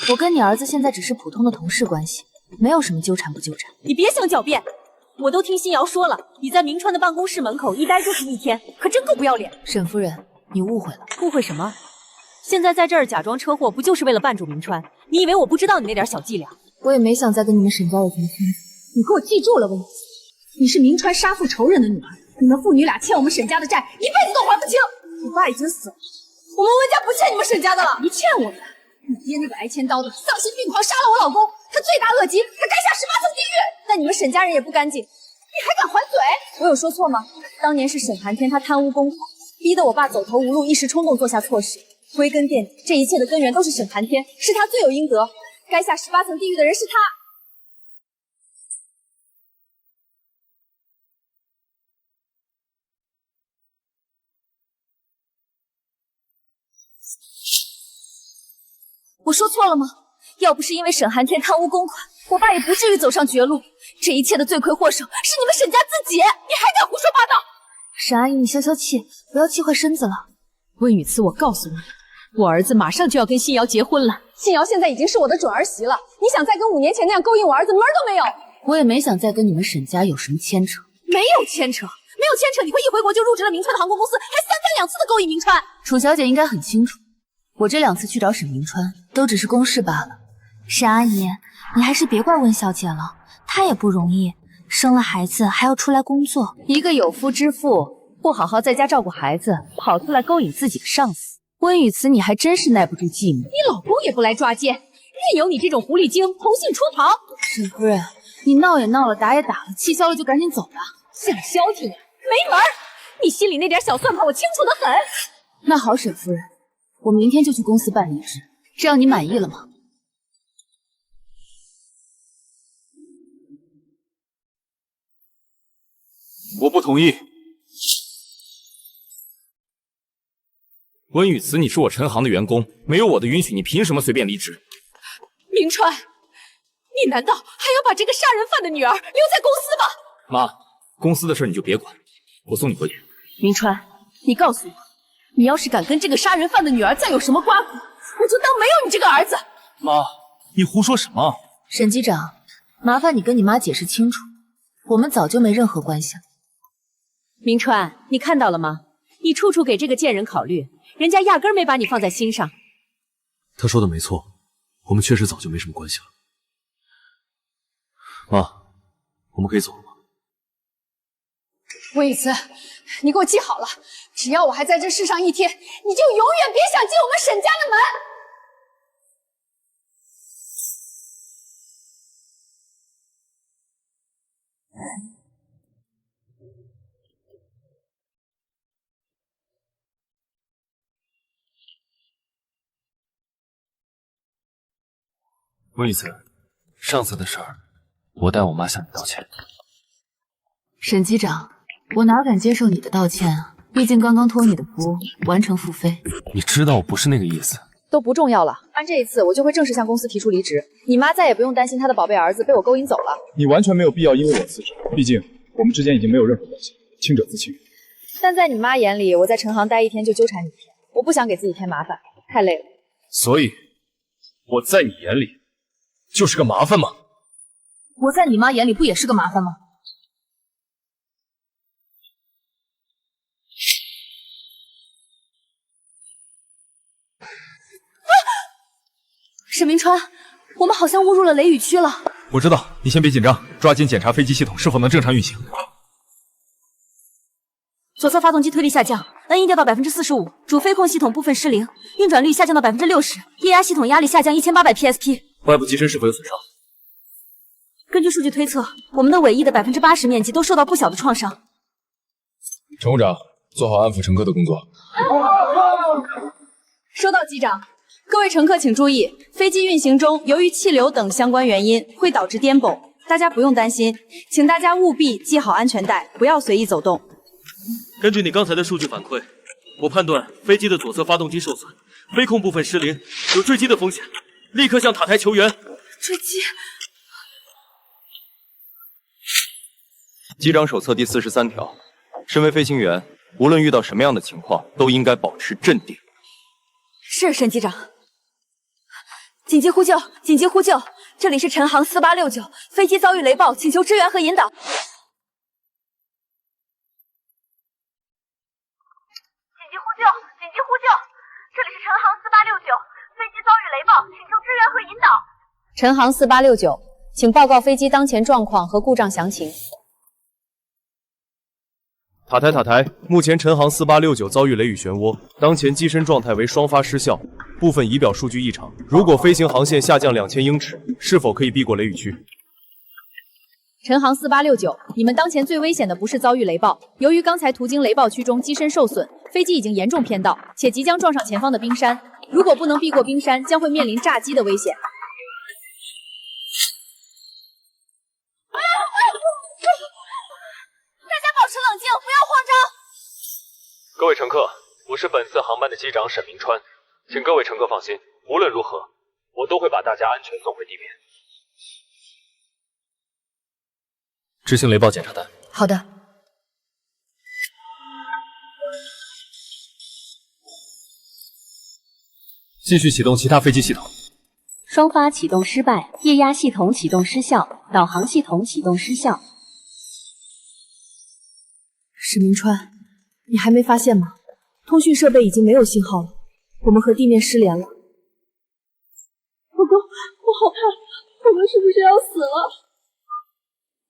我跟你儿子现在只是普通的同事关系，没有什么纠缠不纠缠。你别想狡辩，我都听新瑶说了，你在明川的办公室门口一待就是1天，可真够不要脸。沈夫人，你误会了。误会什么？现在在这儿假装车祸，不就是为了绊住明川？你以为我不知道你那点小伎俩？我也没想再跟你们沈家有什么牵扯。你给我记住了，温雨慈，你是明川杀父仇人的女儿，你们父女俩欠我们沈家的债，一辈子都还不清。我爸已经死了，我们温家不欠你们沈家的了。你欠我们！你爹那个挨千刀的，丧心病狂杀了我老公，他罪大恶极，他该下18层地狱。但你们沈家人也不干净，你还敢还嘴？我有说错吗？当年是沈寒天他贪污公款，逼得我爸走投无路，一时冲动做下错事。归根遍底，这一切的根源都是沈寒天，是他罪有应得，该下18层地狱的人是他。我说错了吗？要不是因为沈寒天贪污公款，我爸也不至于走上绝路。这一切的罪魁祸首是你们沈家自己，你还敢胡说八道！沈阿姨，你消消气，不要气坏身子了。温雨慈，我告诉你，我儿子马上就要跟新瑶结婚了。新瑶现在已经是我的准儿媳了，你想再跟5年前那样勾引我儿子，门儿都没有。我也没想再跟你们沈家有什么牵扯。没有牵扯，没有牵扯，你会一回国就入职了明川的航空公司，还3番2次的勾引明川。楚小姐应该很清楚，我这2次去找沈明川都只是公事罢了。沈阿姨，你还是别怪温小姐了，她也不容易，生了孩子还要出来工作，一个有夫之妇，不好好在家照顾孩子，跑出来勾引自己的上司。温雨慈，你还真是耐不住寂寞，你老公也不来抓奸，任由你这种狐狸精红杏出逃。沈夫人，你闹也闹了，打也打了，气消了就赶紧走吧。想消停呀，没门儿！你心里那点小算盘我清楚得很。那好，沈夫人，我明天就去公司办离职，这样你满意了吗？我不同意。温雨慈，你是我陈行的员工，没有我的允许，你凭什么随便离职？明川，你难道还要把这个杀人犯的女儿留在公司吗？妈，公司的事你就别管，我送你回去。明川，你告诉我，你要是敢跟这个杀人犯的女儿再有什么瓜葛，我就当没有你这个儿子。妈，你胡说什么？沈机长，麻烦你跟你妈解释清楚，我们早就没任何关系了。明川，你看到了吗？你处处给这个贱人考虑，人家压根儿没把你放在心上。他说的没错，我们确实早就没什么关系了。妈，我们可以走了吗？温雨慈，你给我记好了，只要我还在这世上1天，你就永远别想进我们沈家的门。温雨慈，上次的事儿，我代我妈向你道歉。沈机长，我哪敢接受你的道歉啊？毕竟刚刚托你的福，完成复飞。你知道我不是那个意思。都不重要了，按这一次，我就会正式向公司提出离职。你妈再也不用担心她的宝贝儿子被我勾引走了。你完全没有必要因为我辞职，毕竟我们之间已经没有任何关系，清者自清。但在你妈眼里，我在陈行待1天就纠缠你1天，我不想给自己添麻烦，太累了。所以，我在你眼里就是个麻烦吗？我在你妈眼里不也是个麻烦吗？沈明川，我们好像误入了雷雨区了。我知道，你先别紧张，抓紧检查飞机系统是否能正常运行。左侧发动机推力下降 ，N 1掉到45%，主飞控系统部分失灵，运转率下降到60%，液压系统压力下降1800 PSP。外部机身是否有损伤？根据数据推测，我们的尾翼的80%面积都受到不小的创伤。乘务长，做好安抚乘客的工作。收到，机长。各位乘客请注意，飞机运行中由于气流等相关原因会导致颠簸，大家不用担心，请大家务必系好安全带，不要随意走动。根据你刚才的数据反馈，我判断飞机的左侧发动机受损，飞控部分失灵，有坠机的风险，立刻向塔台求援。坠机。机长手册第43条，身为飞行员，无论遇到什么样的情况，都应该保持镇定。是，沈机长。紧急呼救！紧急呼救！这里是晨航4869，飞机遭遇雷暴，请求支援和引导。紧急呼救！紧急呼救！这里是晨航4869，飞机遭遇雷暴，请求支援和引导。晨航4869，请报告飞机当前状况和故障详情。塔台，目前晨航4869遭遇雷雨漩涡，当前机身状态为双发失效，部分仪表数据异常。如果飞行航线下降2000英尺，是否可以避过雷雨区？晨航4869，你们当前最危险的不是遭遇雷暴，由于刚才途经雷暴区中机身受损，飞机已经严重偏道，且即将撞上前方的冰山。如果不能避过冰山，将会面临炸机的危险。保持冷静，不要慌张。各位乘客，我是本次航班的机长沈明川，请各位乘客放心，无论如何，我都会把大家安全送回地面。执行雷暴检查单。好的。继续启动其他飞机系统。双发启动失败，液压系统启动失效，导航系统启动失效。史明川，你还没发现吗？通讯设备已经没有信号了，我们和地面失联了。老公，我好怕，我们是不是要死了？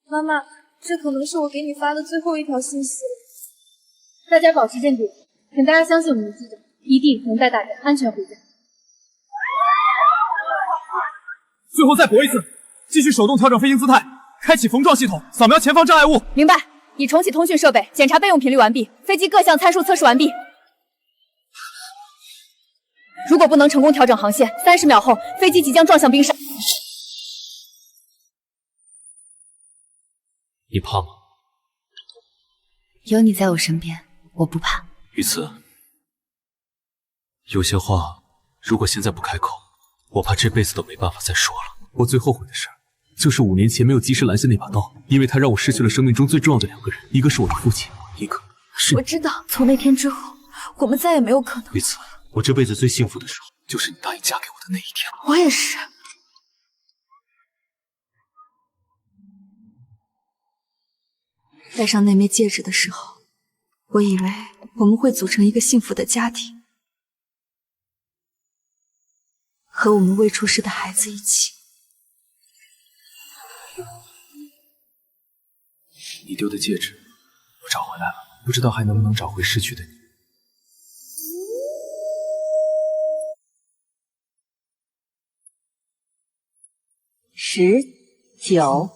妈妈，这可能是我给你发的最后一条信息了。大家保持镇定，请大家相信我们的机长，一定能带大家安全回家。最后再搏一次，继续手动调整飞行姿态，开启缝撞系统，扫描前方障碍物。明白。已重启通讯设备，检查备用频率完毕，飞机各项参数测试完毕。如果不能成功调整航线，30秒后飞机即将撞向冰山。你怕吗？有你在我身边，我不怕。于此，有些话如果现在不开口，我怕这辈子都没办法再说了。我最后悔的事就是5年前没有及时拦下那把刀，因为它让我失去了生命中最重要的2个人，一个是我的父亲，一个是我知道，从那天之后，我们再也没有可能。于此，我这辈子最幸福的时候，就是你答应嫁给我的那一天。我也是。戴上那枚戒指的时候，我以为我们会组成一个幸福的家庭，和我们未出世的孩子一起。你丢的戒指，我找回来了，不知道还能不能找回失去的你。10、9、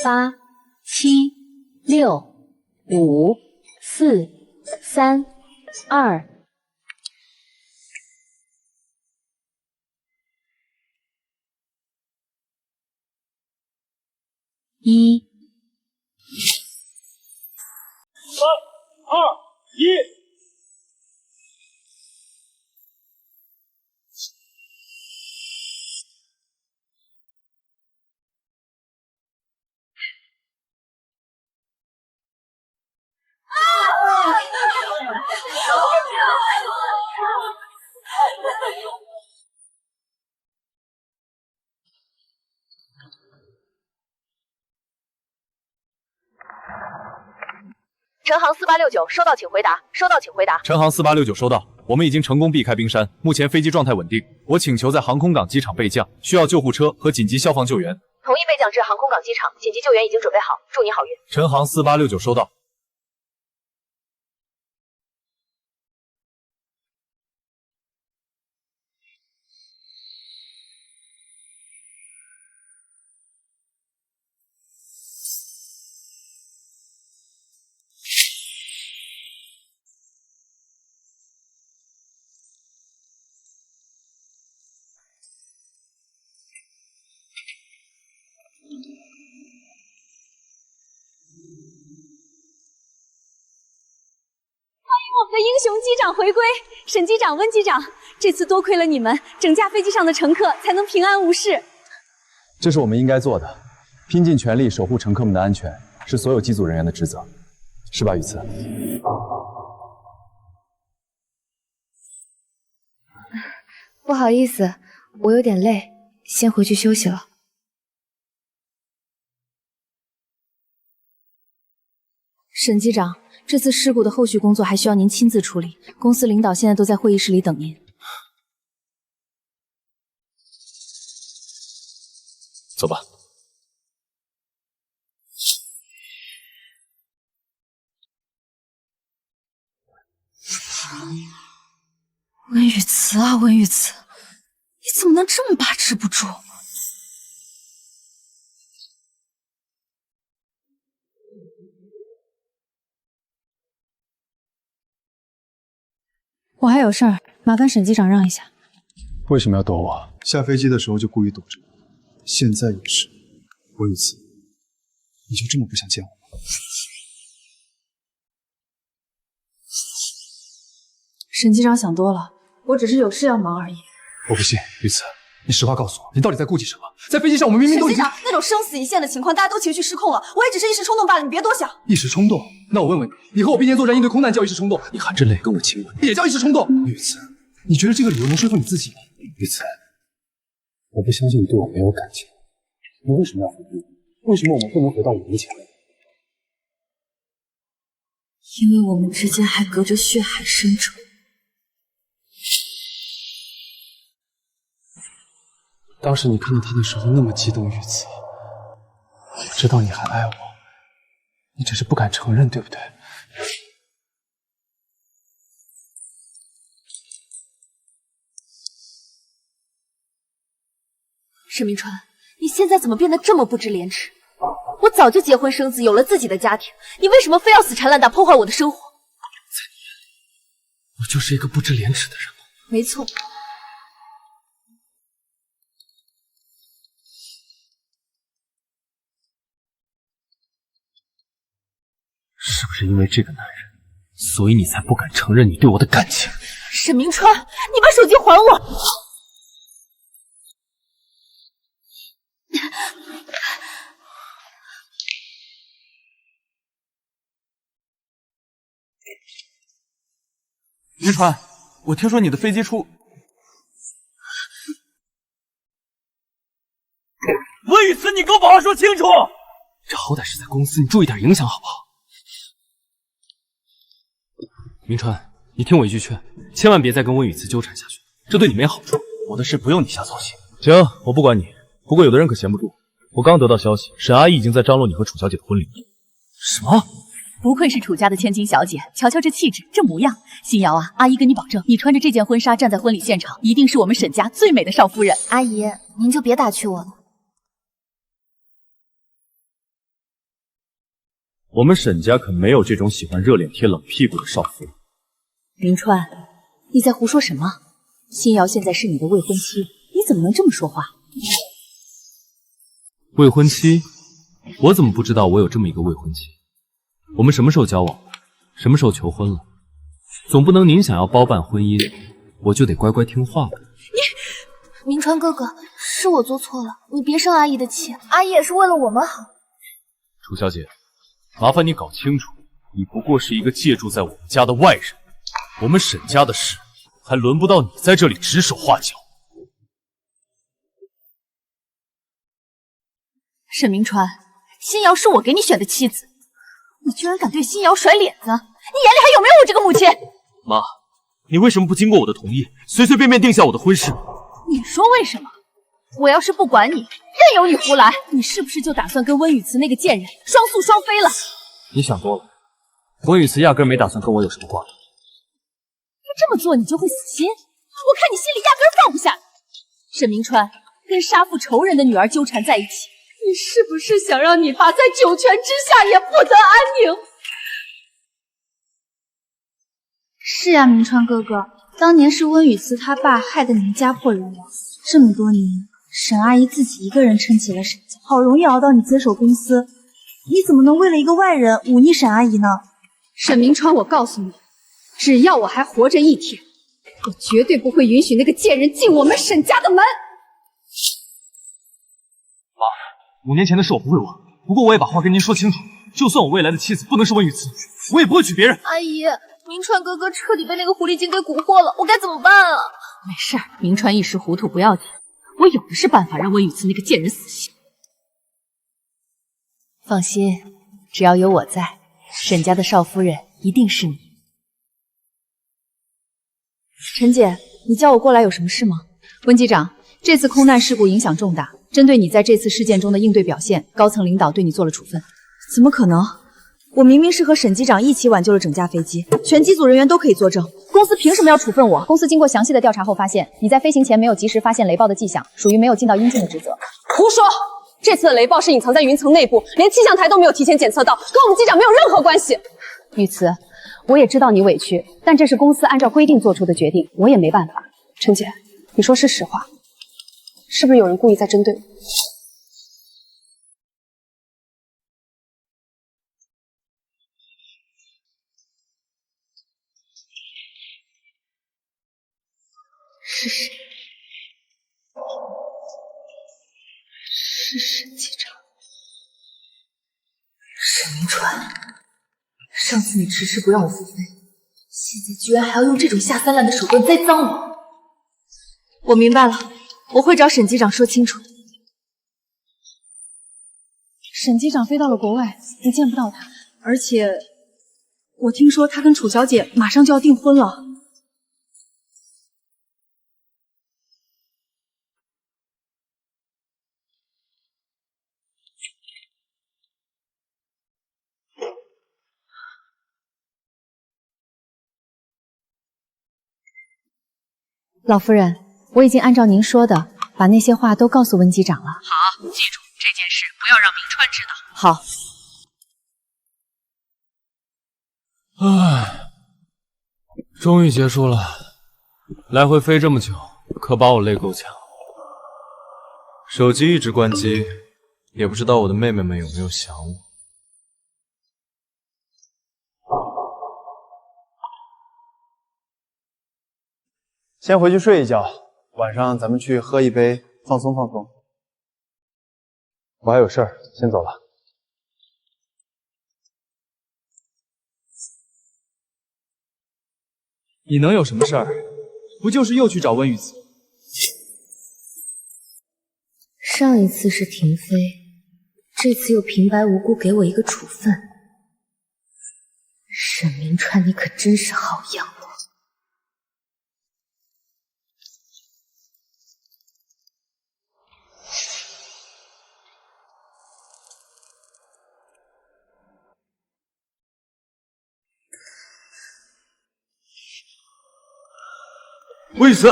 8、7、6、5、4、3、2。1。3、2、1。晨航4869，收到请回答。收到请回答。晨航4869收到，我们已经成功避开冰山，目前飞机状态稳定。我请求在航空港机场备降，需要救护车和紧急消防救援。同意备降至航空港机场，紧急救援已经准备好，祝你好运。陈航4869收到。我们的英雄机长回归，沈机长、温机长，这次多亏了你们，整架飞机上的乘客才能平安无事。这是我们应该做的，拼尽全力守护乘客们的安全，是所有机组人员的职责，是吧，雨慈？不好意思，我有点累，先回去休息了。沈机长，这次事故的后续工作还需要您亲自处理，公司领导现在都在会议室里等您。走吧。温雨慈啊，温雨慈，你怎么能这么把持不住？我还有事儿，麻烦沈机长让一下。为什么要躲我？下飞机的时候就故意躲着我，现在也是。温雨慈，你就这么不想见我吗？沈机长想多了，我只是有事要忙而已。我不信，雨慈，你实话告诉我，你到底在顾忌什么？在飞机上我们明明都已经……沈机长，那种生死一线的情况，大家都情绪失控了，我也只是一时冲动罢了，你别多想。一时冲动？那我问问你，你和我并肩作战应对空难叫一时冲动，你含着泪跟我亲吻也叫一时冲动？雨慈，你觉得这个理由能说服你自己吗？雨慈，我不相信你对我没有感情，你为什么要回避？为什么我们不能回到5年前？因为我们之间还隔着血海深仇。当时你看到他的时候那么激动，雨慈，我知道你还爱我，你只是不敢承认，对不对？沈明川，你现在怎么变得这么不知廉耻？我早就结婚生子，有了自己的家庭，你为什么非要死缠烂打，破坏我的生活？我就是一个不知廉耻的人吗？没错。是不是因为这个男人，所以你才不敢承认你对我的感情？沈明川，你把手机还我！云川，我听说你的飞机出……温雨慈，你给我把话说清楚！这好歹是在公司，你注意点影响好不好？明川，你听我一句劝，千万别再跟温雨慈纠缠下去，这对你没好处。我的事不用你瞎操心。行，我不管你。不过有的人可闲不住。我刚得到消息，沈阿姨已经在张罗你和楚小姐的婚礼。什么？不愧是楚家的千金小姐，瞧瞧这气质，这模样。新瑶啊，阿姨跟你保证，你穿着这件婚纱站在婚礼现场，一定是我们沈家最美的少夫人。阿姨，您就别打趣我了。我们沈家可没有这种喜欢热脸贴冷屁股的少妇人。林川，你在胡说什么？新瑶现在是你的未婚妻，你怎么能这么说话？未婚妻？我怎么不知道我有这么一个未婚妻？我们什么时候交往的？什么时候求婚了？总不能您想要包办婚姻，我就得乖乖听话吧？明川哥哥，是我做错了，你别生阿姨的气，阿姨也是为了我们好。楚小姐，麻烦你搞清楚，你不过是一个借住在我们家的外人，我们沈家的事还轮不到你在这里指手画脚。沈明川，新瑶是我给你选的妻子，你居然敢对新瑶甩脸子，你眼里还有没有我这个母亲？妈，你为什么不经过我的同意，随随便便定下我的婚事？你说为什么？我要是不管你，任由你胡来，你是不是就打算跟温雨慈那个贱人双宿双飞了？你想多了，温雨慈压根没打算跟我有什么瓜葛。他这么做你就会死心？我看你心里压根放不下。沈明川跟杀父仇人的女儿纠缠在一起，你是不是想让你爸在九泉之下也不得安宁？是啊，明川哥哥，当年是温雨慈他爸害得你们家破人亡，这么多年，沈阿姨自己一个人撑起了沈家，好容易熬到你接手公司，你怎么能为了一个外人忤逆沈阿姨呢？沈明川，我告诉你，只要我还活着一天，我绝对不会允许那个贱人进我们沈家的门。妈，5年前的事我不会忘，不过我也把话跟您说清楚，就算我未来的妻子不能是温雨慈，我也不会娶别人。阿姨，明川哥哥彻底被那个狐狸精给蛊惑了，我该怎么办啊？没事儿，明川一时糊涂不要紧，我有的是办法让温雨慈那个贱人死刑。放心，只要有我在，沈家的少夫人一定是你。陈姐，你叫我过来有什么事吗？温机长，这次空难事故影响重大，针对你在这次事件中的应对表现，高层领导对你做了处分。怎么可能？我明明是和沈机长一起挽救了整架飞机，全机组人员都可以作证，公司凭什么要处分我？公司经过详细的调查后发现，你在飞行前没有及时发现雷暴的迹象，属于没有尽到应尽的职责。胡说！这次的雷暴是隐藏在云层内部，连气象台都没有提前检测到，跟我们机长没有任何关系。雨慈，我也知道你委屈，但这是公司按照规定做出的决定，我也没办法。陈姐，你说是实话，是不是有人故意在针对我？是谁？是沈机长。沈明川，上次你迟迟不让我复飞，现在居然还要用这种下三滥的手段栽赃我。我明白了，我会找沈机长说清楚的。沈机长飞到了国外，你见不到他，而且我听说他跟楚小姐马上就要订婚了。老夫人，我已经按照您说的，把那些话都告诉温机长了。好，记住这件事不要让明川知道。好。唉，终于结束了，来回飞这么久，可把我累够呛。手机一直关机，也不知道我的妹妹们有没有想我。先回去睡一觉，晚上咱们去喝一杯，放松放松。我还有事儿，先走了。你能有什么事儿？不就是又去找温雨慈？上一次是停飞，这次又平白无故给我一个处分。沈明川，你可真是好样的！温雨慈，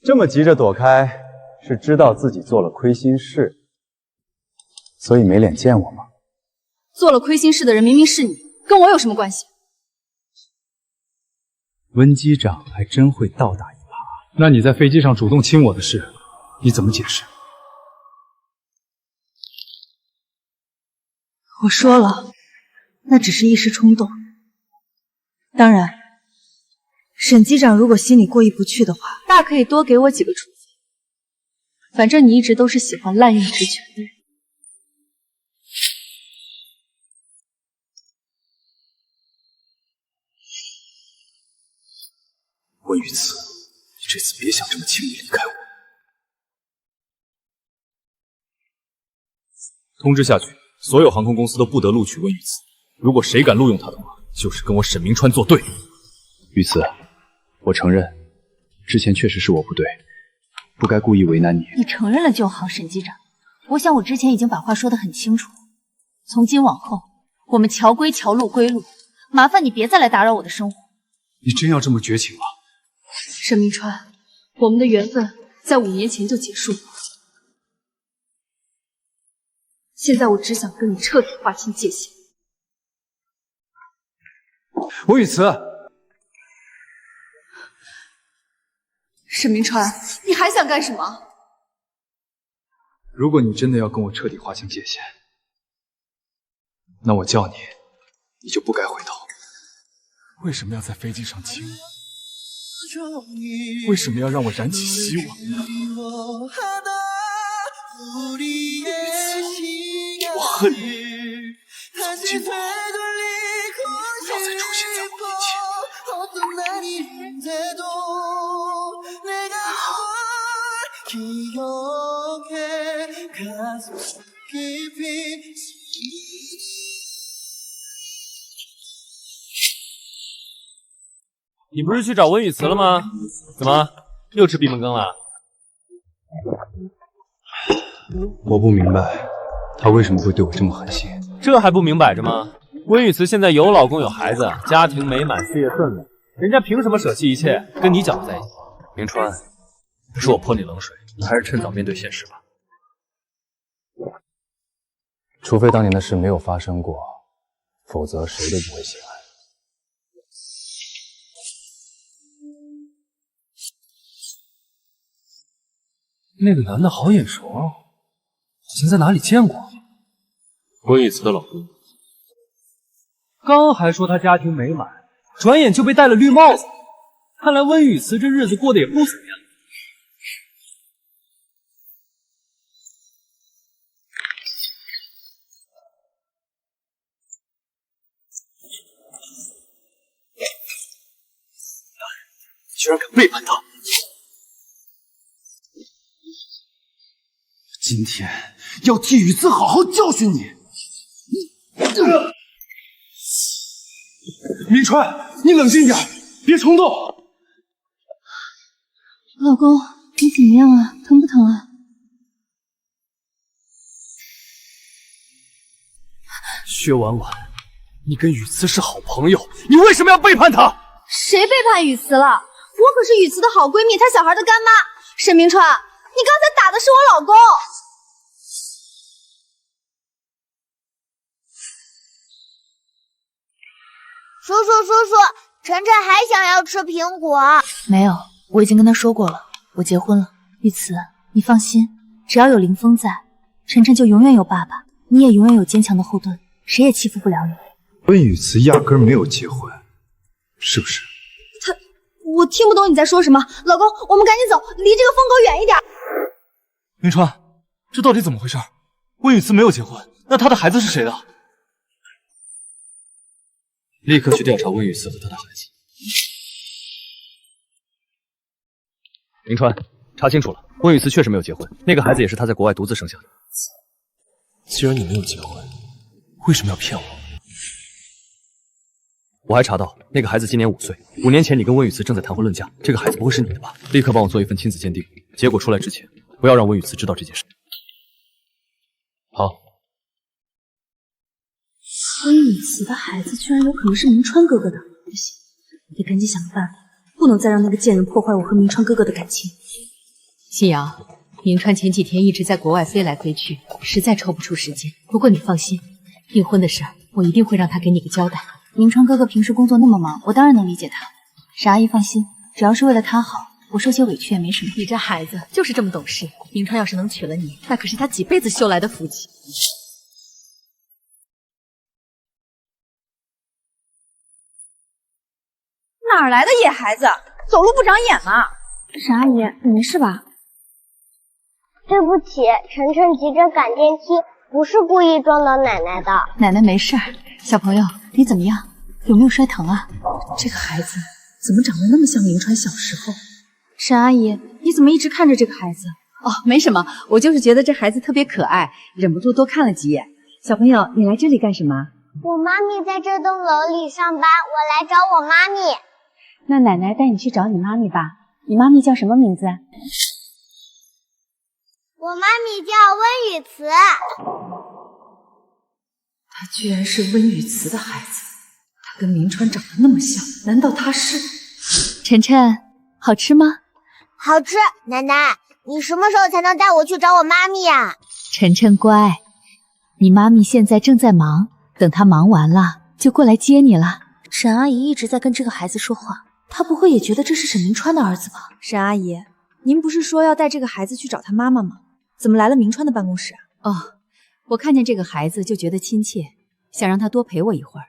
这么急着躲开，是知道自己做了亏心事，所以没脸见我吗？做了亏心事的人明明是你，跟我有什么关系？温机长还真会倒打一耙。那你在飞机上主动亲我的事，你怎么解释？我说了，那只是一时冲动。当然，沈机长如果心里过意不去的话，大可以多给我几个处分。反正你一直都是喜欢滥用职权的人。温雨慈，你这次别想这么轻易离开我。通知下去，所有航空公司都不得录取温雨慈。如果谁敢录用他的话，就是跟我沈明川作对。雨慈，我承认，之前确实是我不对，不该故意为难你。你承认了就好，沈机长。我想我之前已经把话说得很清楚，从今往后，我们桥归桥，路归路，麻烦你别再来打扰我的生活。你真要这么绝情吗？沈明川，我们的缘分在5年前就结束了，现在我只想跟你彻底划清界限。温雨慈，沈明川，你还想干什么？如果你真的要跟我彻底划清界限，那我叫你，你就不该回头。为什么要在飞机上亲我？为什么要让我燃起希望？我恨你！从今往后，不要再出现在我面前。你不是去找温雨慈了吗？怎么又吃闭门羹了？我不明白，他为什么会对我这么狠心。这还不明摆着吗？温雨慈现在有老公有孩子，家庭美满，事业顺利，人家凭什么舍弃一切跟你搅和在一起？明川，不是我泼你冷水，你还是趁早面对现实吧。除非当年的事没有发生过，否则谁都不会心安。那个男的好眼熟，好像在哪里见过。温雨慈的老公。刚还说他家庭美满，转眼就被戴了绿帽子。看来温雨慈这日子过得也不怎么样。居然敢背叛他！今天要替雨慈好好教训你！明川，你冷静点，别冲动。老公，你怎么样啊？疼不疼啊？薛婉婉，你跟雨慈是好朋友，你为什么要背叛她？谁背叛雨慈了？我可是雨慈的好闺蜜，她小孩的干妈。沈明川，你刚才打的是我老公。叔叔，晨晨还想要吃苹果。没有，我已经跟他说过了，我结婚了。玉慈，你放心，只要有林峰在，晨晨就永远有爸爸，你也永远有坚强的后盾，谁也欺负不了你。温雨慈压根没有结婚，是不是？我听不懂你在说什么。老公，我们赶紧走，离这个疯狗远一点。明川，这到底怎么回事？温雨慈没有结婚，那她的孩子是谁的？立刻去调查温雨慈和她的孩子。明川，查清楚了，温雨慈确实没有结婚，那个孩子也是她在国外独自生下的。既然你没有结婚，为什么要骗我？我还查到，那个孩子今年5岁，5年前你跟温雨慈正在谈婚论嫁，这个孩子不会是你的吧？立刻帮我做一份亲子鉴定，结果出来之前，不要让温雨慈知道这件事。好。温雨慈的孩子居然有可能是明川哥哥的，不行，我得赶紧想个办法，不能再让那个贱人破坏我和明川哥哥的感情。夕阳，明川前几天一直在国外飞来飞去，实在抽不出时间。不过你放心，订婚的事儿我一定会让他给你个交代。明川哥哥平时工作那么忙，我当然能理解他。沈阿姨放心，只要是为了他好，我受些委屈也没什么。你这孩子就是这么懂事。明川要是能娶了你，那可是他几辈子修来的福气。哪来的野孩子，走路不长眼吗？沈阿姨，你没事吧？对不起，晨晨急着赶电梯，不是故意撞到奶奶的。奶奶没事儿。小朋友，你怎么样？有没有摔疼啊？这个孩子怎么长得那么像明川小时候？沈阿姨，你怎么一直看着这个孩子？哦，没什么，我就是觉得这孩子特别可爱，忍不住多看了几眼。小朋友，你来这里干什么？我妈咪在这栋楼里上班，我来找我妈咪。那奶奶带你去找你妈咪吧。你妈咪叫什么名字？我妈咪叫温雨慈。他居然是温雨慈的孩子，他跟明川长得那么像，难道他是？晨晨，好吃吗？好吃。奶奶，你什么时候才能带我去找我妈咪呀？晨晨乖，你妈咪现在正在忙，等她忙完了就过来接你了。沈阿姨一直在跟这个孩子说话，她不会也觉得这是沈明川的儿子吧？沈阿姨，您不是说要带这个孩子去找他妈妈吗？怎么来了明川的办公室啊？哦，我看见这个孩子就觉得亲切，想让他多陪我一会儿。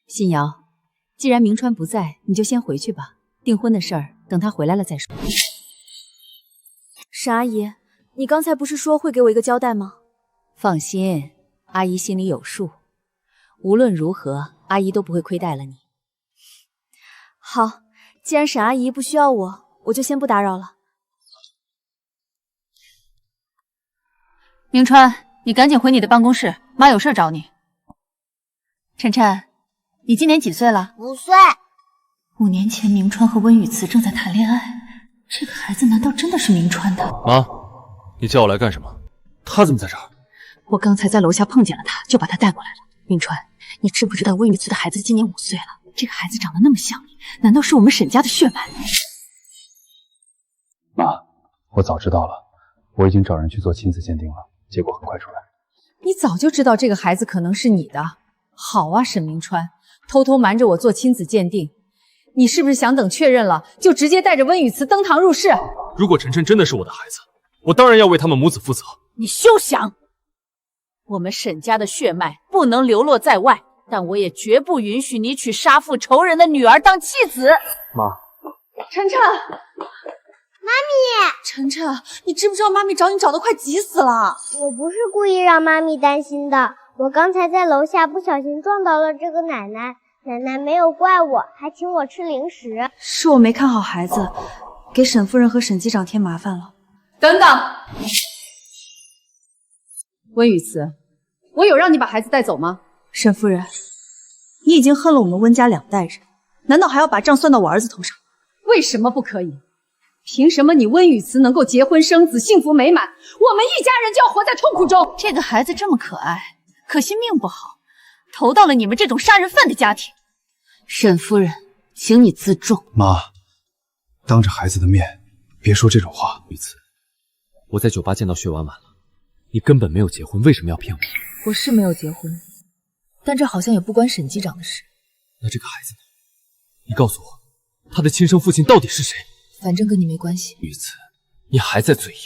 信瑶，既然明川不在，你就先回去吧。订婚的事儿等他回来了再说。沈阿姨，你刚才不是说会给我一个交代吗？放心，阿姨心里有数。无论如何，阿姨都不会亏待了你。好，既然沈阿姨不需要我，我就先不打扰了。明川，你赶紧回你的办公室，妈有事找你。晨晨，你今年几岁了？5岁。5年前，明川和温雨慈正在谈恋爱，这个孩子难道真的是明川的？妈，你叫我来干什么？他怎么在这儿？我刚才在楼下碰见了他，就把他带过来了。明川，你知不知道温雨慈的孩子今年5岁了？这个孩子长得那么像你，难道是我们沈家的血脉？妈，我早知道了，我已经找人去做亲子鉴定了，结果很快出来。你早就知道这个孩子可能是你的。好啊，沈明川，偷偷瞒着我做亲子鉴定，你是不是想等确认了，就直接带着温雨慈登堂入室？如果晨晨真的是我的孩子，我当然要为他们母子负责。你休想！我们沈家的血脉不能流落在外，但我也绝不允许你娶杀父仇人的女儿当妻子。妈，晨晨，妈咪，晨晨，你知不知道妈咪找你找得快急死了？我不是故意让妈咪担心的，我刚才在楼下不小心撞到了这个奶奶，奶奶没有怪我，还请我吃零食。是我没看好孩子，给沈夫人和沈机长添麻烦了。等等，温雨慈，我有让你把孩子带走吗？沈夫人，你已经恨了我们温家2代人，难道还要把账算到我儿子头上？为什么不可以？凭什么你温雨慈能够结婚生子，幸福美满，我们一家人就要活在痛苦中？这个孩子这么可爱，可惜命不好，投到了你们这种杀人犯的家庭。沈夫人，请你自重。妈，当着孩子的面，别说这种话。雨慈，我在酒吧见到薛婉婉了，你根本没有结婚，为什么要骗我？我是没有结婚，但这好像也不关沈机长的事。那这个孩子呢？你告诉我，他的亲生父亲到底是谁？反正跟你没关系。雨慈，你还在嘴硬。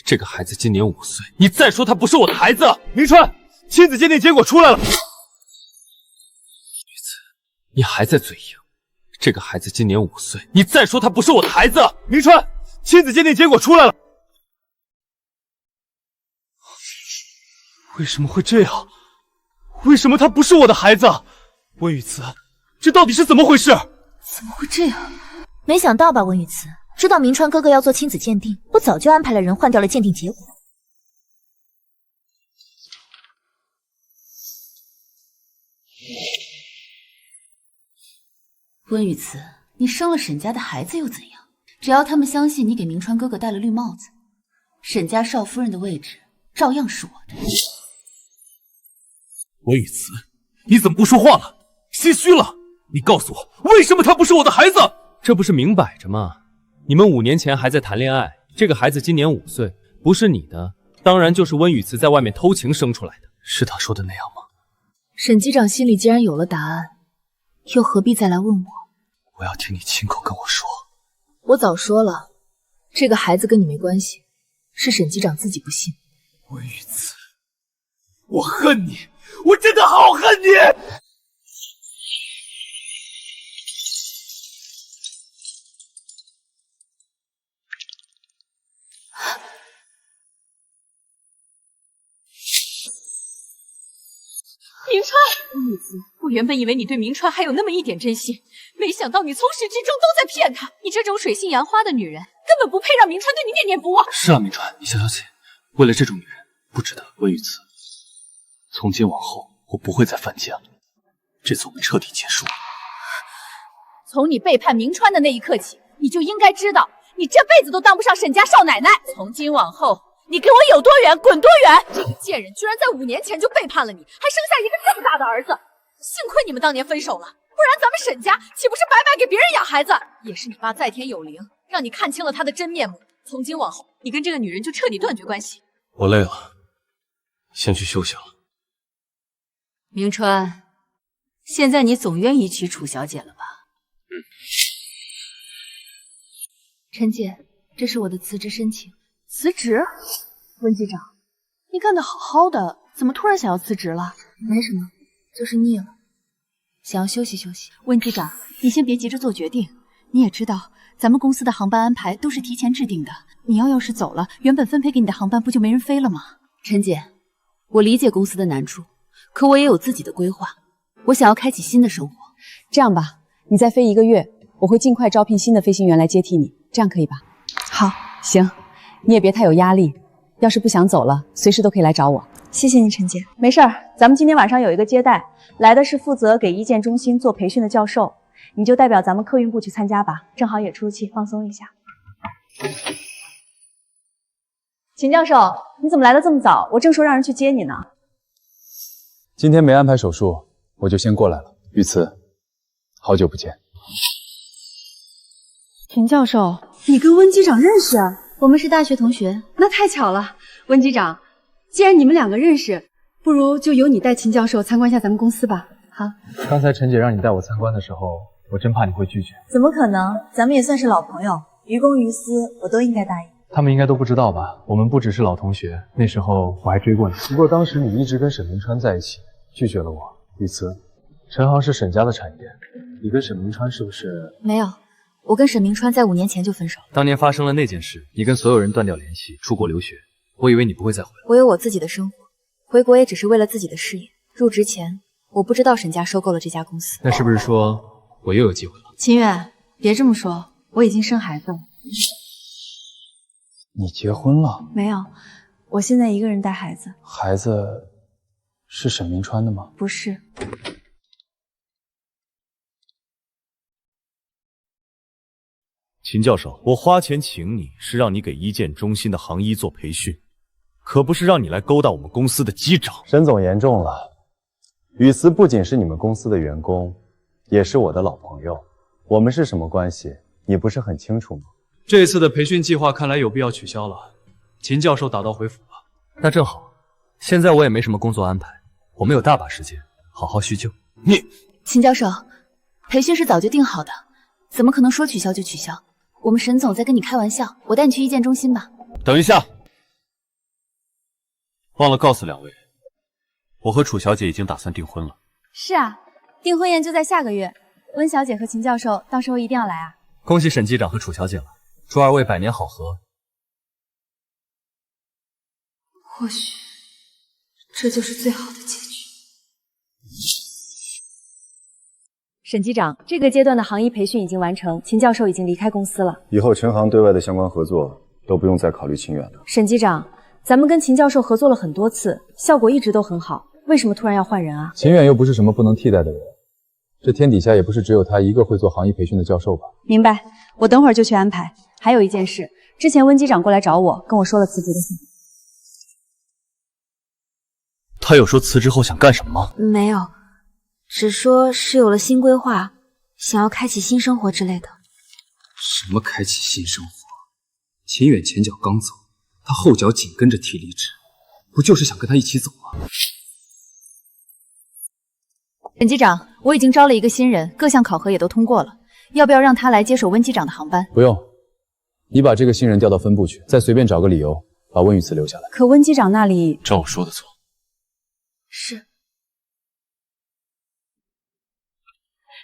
这个孩子今年5岁，你再说他不是我的孩子。明川，亲子鉴定结果出来了。雨慈，你还在嘴硬。这个孩子今年5岁，你再说他不是我的孩子。明川，亲子鉴定结果出来了。为什么会这样？为什么他不是我的孩子？温雨慈，这到底是怎么回事？怎么会这样？没想到吧，温雨慈，知道明川哥哥要做亲子鉴定，我早就安排了人换掉了鉴定结果。温雨慈，你生了沈家的孩子又怎样？只要他们相信你给明川哥哥戴了绿帽子，沈家少夫人的位置照样是我的。温雨慈，你怎么不说话了？心虚了？你告诉我，为什么他不是我的孩子？这不是明摆着吗？你们5年前还在谈恋爱，这个孩子今年5岁，不是你的，当然就是温雨慈在外面偷情生出来的。是他说的那样吗？沈机长心里既然有了答案，又何必再来问我？我要听你亲口跟我说。我早说了，这个孩子跟你没关系，是沈机长自己不信。温雨慈，我恨你，我真的好恨你！明川，温雨慈，我原本以为你对明川还有那么一点真心，没想到你从始至终都在骗他。你这种水性杨花的女人，根本不配让明川对你念念不忘。是啊，明川，你消消气。为了这种女人，不值得。温雨慈，从今往后我不会再犯贱了，这次我们彻底结束了。从你背叛明川的那一刻起，你就应该知道，你这辈子都当不上沈家少奶奶。从今往后，你给我有多远滚多远！这个贱人居然在5年前就背叛了你，还生下一个这么大的儿子。幸亏你们当年分手了，不然咱们沈家岂不是白白给别人养孩子？也是你爸在天有灵，让你看清了他的真面目。从今往后，你跟这个女人就彻底断绝关系。我累了，先去休息了。明川，现在你总愿意娶楚小姐了吧？陈姐，这是我的辞职申请。辞职？温机长，你干得好好的，怎么突然想要辞职了？没什么，就是腻了，想要休息休息。温机长，你先别急着做决定，你也知道，咱们公司的航班安排都是提前制定的。你要是走了，原本分配给你的航班不就没人飞了吗？陈姐，我理解公司的难处，可我也有自己的规划，我想要开启新的生活。这样吧，你再飞1个月，我会尽快招聘新的飞行员来接替你，这样可以吧？好，行，你也别太有压力，要是不想走了，随时都可以来找我。谢谢你，陈姐。没事儿，咱们今天晚上有一个接待，来的是负责给一建中心做培训的教授，你就代表咱们客运部去参加吧，正好也出气放松一下。秦教授，你怎么来的这么早？我正说让人去接你呢。今天没安排手术，我就先过来了。雨慈，好久不见。秦教授，你跟温机长认识啊？我们是大学同学。那太巧了。温机长，既然你们2个认识，不如就由你带秦教授参观一下咱们公司吧。好。刚才陈姐让你带我参观的时候，我真怕你会拒绝。怎么可能？咱们也算是老朋友，于公于私，我都应该答应。他们应该都不知道吧？我们不只是老同学，那时候我还追过你。不过当时你一直跟沈明川在一起，拒绝了我。雨慈，陈航是沈家的产业，你跟沈明川是不是？没有，我跟沈明川在5年前就分手了。当年发生了那件事，你跟所有人断掉联系，出国留学，我以为你不会再回来。我有我自己的生活，回国也只是为了自己的事业。入职前，我不知道沈家收购了这家公司。那是不是说我又有机会了？秦远，别这么说，我已经生孩子了。你结婚了？没有，我现在一个人带孩子。孩子是沈明川的吗？不是。秦教授，我花钱请你是让你给一建中心的行医做培训，可不是让你来勾搭我们公司的机长。沈总严重了，雨慈不仅是你们公司的员工，也是我的老朋友，我们是什么关系，你不是很清楚吗？这次的培训计划看来有必要取消了，秦教授打道回府吧。那正好，现在我也没什么工作安排，我们有大把时间好好叙旧。秦教授，培训是早就定好的，怎么可能说取消就取消？我们沈总在跟你开玩笑，我带你去一建中心吧。等一下，忘了告诉2位，我和楚小姐已经打算订婚了。是啊，订婚宴就在下个月，温小姐和秦教授到时候一定要来啊。恭喜沈机长和楚小姐了，祝2位百年好合。或许这就是最好的结局。沈机长，这个阶段的行医培训已经完成，秦教授已经离开公司了。以后陈航对外的相关合作都不用再考虑秦远了。沈机长，咱们跟秦教授合作了很多次，效果一直都很好，为什么突然要换人啊？秦远又不是什么不能替代的人，这天底下也不是只有他一个会做行医培训的教授吧？明白，我等会儿就去安排。还有一件事，之前温机长过来找我，跟我说了辞职的事。他有说辞职后想干什么吗？没有，只说是有了新规划，想要开启新生活之类的。什么开启新生活？秦远前脚刚走，他后脚紧跟着提离职，不就是想跟他一起走吗？沈机长，我已经招了一个新人，各项考核也都通过了，要不要让他来接手温机长的航班？不用，你把这个新人调到分部去，再随便找个理由把温雨慈留下来。可温机长那里……照我说的做。是。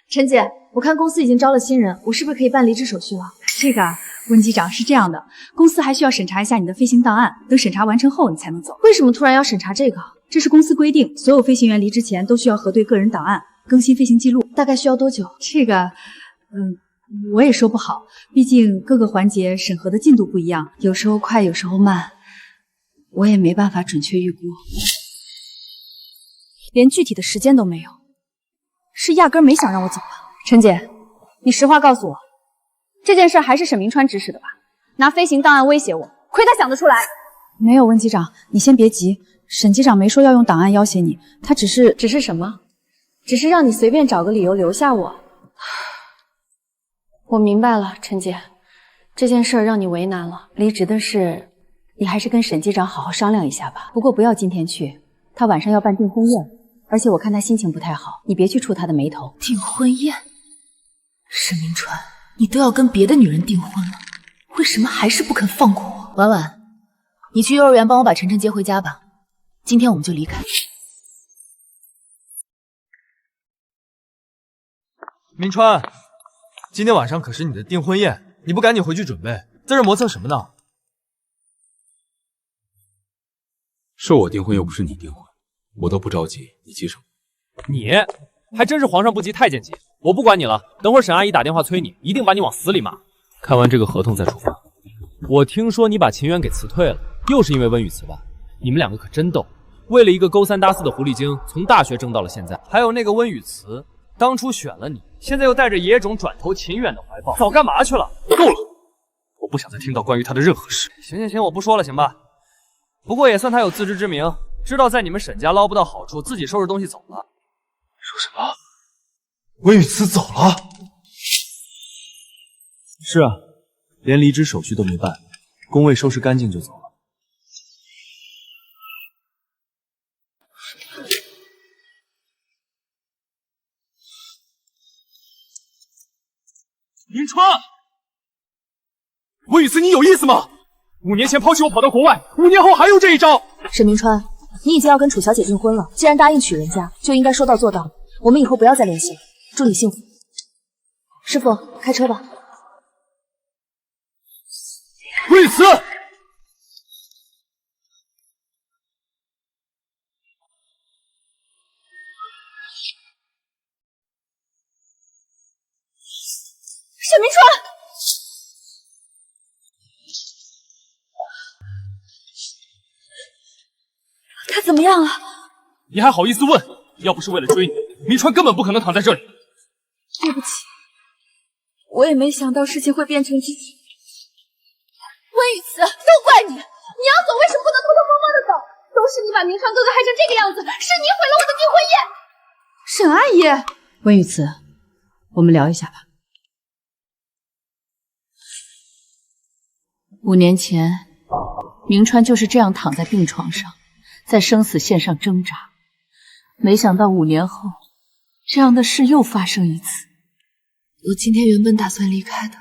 陈姐，我看公司已经招了新人，我是不是可以办离职手续了？这个啊，温机长是这样的，公司还需要审查一下你的飞行档案，等审查完成后你才能走。为什么突然要审查这个？这是公司规定，所有飞行员离职前都需要核对个人档案，更新飞行记录。大概需要多久？这个，我也说不好，毕竟各个环节审核的进度不一样，有时候快，有时候慢，我也没办法准确预估。连具体的时间都没有，是压根儿没想让我走啊？陈姐，你实话告诉我，这件事还是沈明川指使的吧？拿飞行档案威胁我，亏他想得出来。没有，温机长，你先别急，沈机长没说要用档案要挟你，他只是什么？只是让你随便找个理由留下我。我明白了，陈姐，这件事让你为难了。离职的事，你还是跟沈机长好好商量一下吧。不过不要今天去，他晚上要办订婚宴，而且我看他心情不太好，你别去触他的眉头。订婚宴？沈明川，你都要跟别的女人订婚了，为什么还是不肯放过我？婉婉，你去幼儿园帮我把晨晨接回家吧，今天我们就离开。明川，今天晚上可是你的订婚宴，你不赶紧回去准备，在这磨蹭什么呢？是我订婚又不是你订婚，我都不着急，你急什么？你还真是皇上不急太监急，我不管你了，等会儿沈阿姨打电话催你，一定把你往死里骂。看完这个合同再出发。我听说你把秦渊给辞退了，又是因为温雨慈吧？你们两个可真逗，为了一个勾三搭四的狐狸精，从大学争到了现在。还有那个温雨慈，当初选了你，现在又带着野种转投秦远的怀抱，早干嘛去了？够了，我不想再听到关于他的任何事。行，我不说了，行吧？不过也算他有自知之明，知道在你们沈家捞不到好处，自己收拾东西走了。说什么？温雨慈走了？是啊，连离职手续都没办，工位收拾干净就走了。明川，温雨慈，你有意思吗？5年前抛弃我跑到国外，5年后还用这一招？沈明川，你已经要跟楚小姐订婚了，既然答应娶人家，就应该说到做到。我们以后不要再联系了，祝你幸福。师傅，开车吧。温雨慈，沈明川，他怎么样了？你还好意思问？要不是为了追你，明川根本不可能躺在这里。对不起，我也没想到事情会变成这样。温雨慈，都怪你！你要走，为什么不能偷偷摸摸的走？都是你把明川哥哥害成这个样子，是你毁了我的订婚宴！沈阿姨，温雨慈，我们聊一下吧。5年前，明川就是这样躺在病床上，在生死线上挣扎。没想到5年后，这样的事又发生一次。我今天原本打算离开的。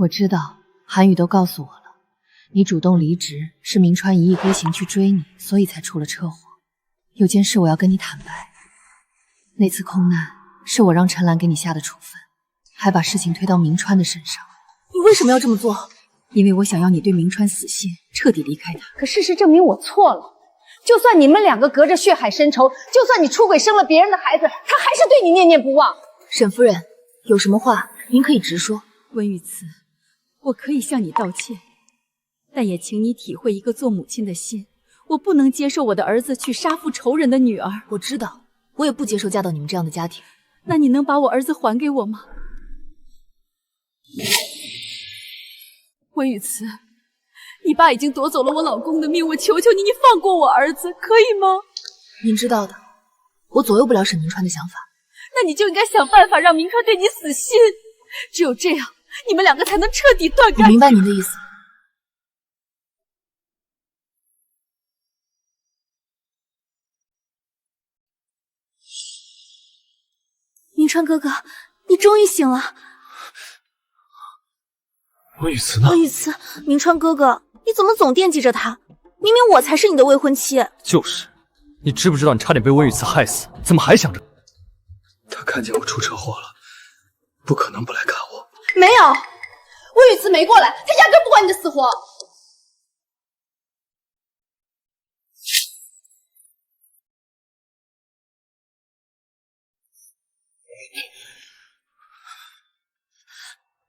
我知道，韩宇都告诉我了，你主动离职是明川一意孤行去追你，所以才出了车祸。有件事我要跟你坦白，那次空难是我让陈岚给你下的处分，还把事情推到明川的身上。你为什么要这么做？因为我想要你对明川死心，彻底离开他。可事实证明我错了。就算你们2个隔着血海深仇，就算你出轨生了别人的孩子，他还是对你念念不忘。沈夫人，有什么话您可以直说。温雨慈，我可以向你道歉，但也请你体会一个做母亲的心。我不能接受我的儿子娶杀父仇人的女儿。我知道，我也不接受嫁到你们这样的家庭。那你能把我儿子还给我吗？温雨慈，你爸已经夺走了我老公的命，我求求你，你放过我儿子，可以吗？您知道的，我左右不了沈明川的想法。那你就应该想办法让明川对你死心，只有这样，你们2个才能彻底断干。我明白您的意思。明川哥哥，你终于醒了。温雨慈呢？温雨慈，明川哥哥，你怎么总惦记着他？明明我才是你的未婚妻。就是，你知不知道你差点被温雨慈害死？怎么还想着？他看见我出车祸了，不可能不来看我。没有，温雨慈没过来，他压根不管你的死活。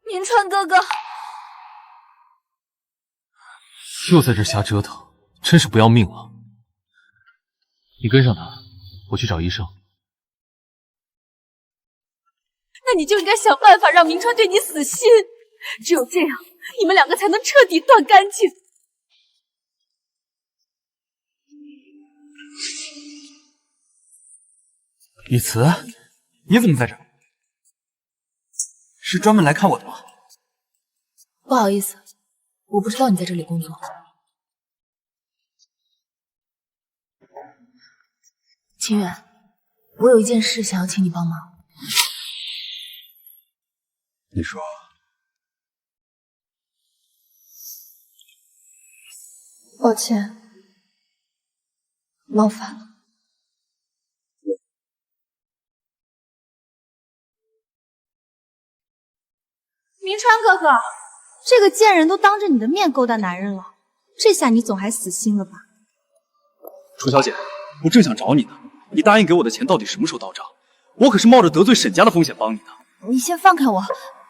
明川哥哥，又在这瞎折腾，真是不要命了。你跟上他，我去找医生。那你就应该想办法让明川对你死心，只有这样，你们两个才能彻底断干净。雨慈，你怎么在这儿？是专门来看我的吗？不好意思，我不知道你在这里工作。清远，我有一件事想要请你帮忙。你说。抱歉，冒犯了。明川哥哥，这个贱人都当着你的面勾搭男人了，这下你总还死心了吧？楚小姐，我正想找你呢，你答应给我的钱到底什么时候到账？我可是冒着得罪沈家的风险帮你的。你先放开我，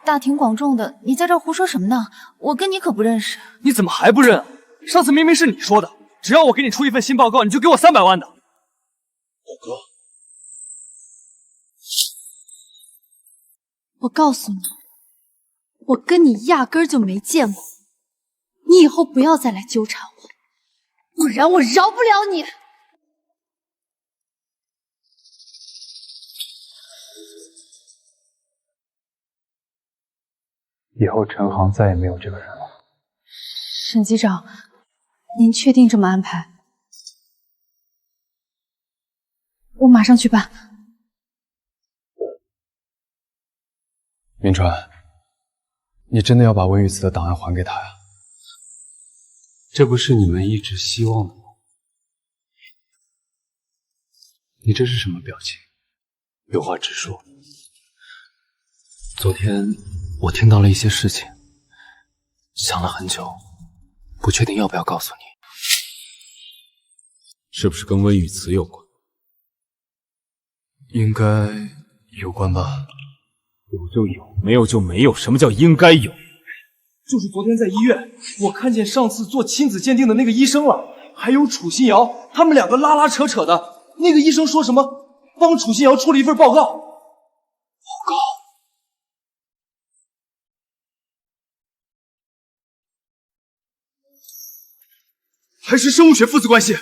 大庭广众的，你在这胡说什么呢？我跟你可不认识。你怎么还不认啊？上次明明是你说的，只要我给你出一份新报告，你就给我300万的。报告？我告诉你，我跟你压根儿就没见过，你以后不要再来纠缠我，不然我饶不了你。以后陈航再也没有这个人了。沈机长，您确定这么安排？我马上去办。明川，你真的要把温雨慈的档案还给他呀？这不是你们一直希望的吗？你这是什么表情？有话直说。昨天我听到了一些事情，想了很久，不确定要不要告诉你。是不是跟温雨慈有关？应该有关吧。有就有，没有就没有。什么叫应该有？就是昨天在医院，我看见上次做亲子鉴定的那个医生了，还有楚新瑶，他们两个拉拉扯扯的。那个医生说什么帮楚新瑶出了一份报告。还是生物学父子关系？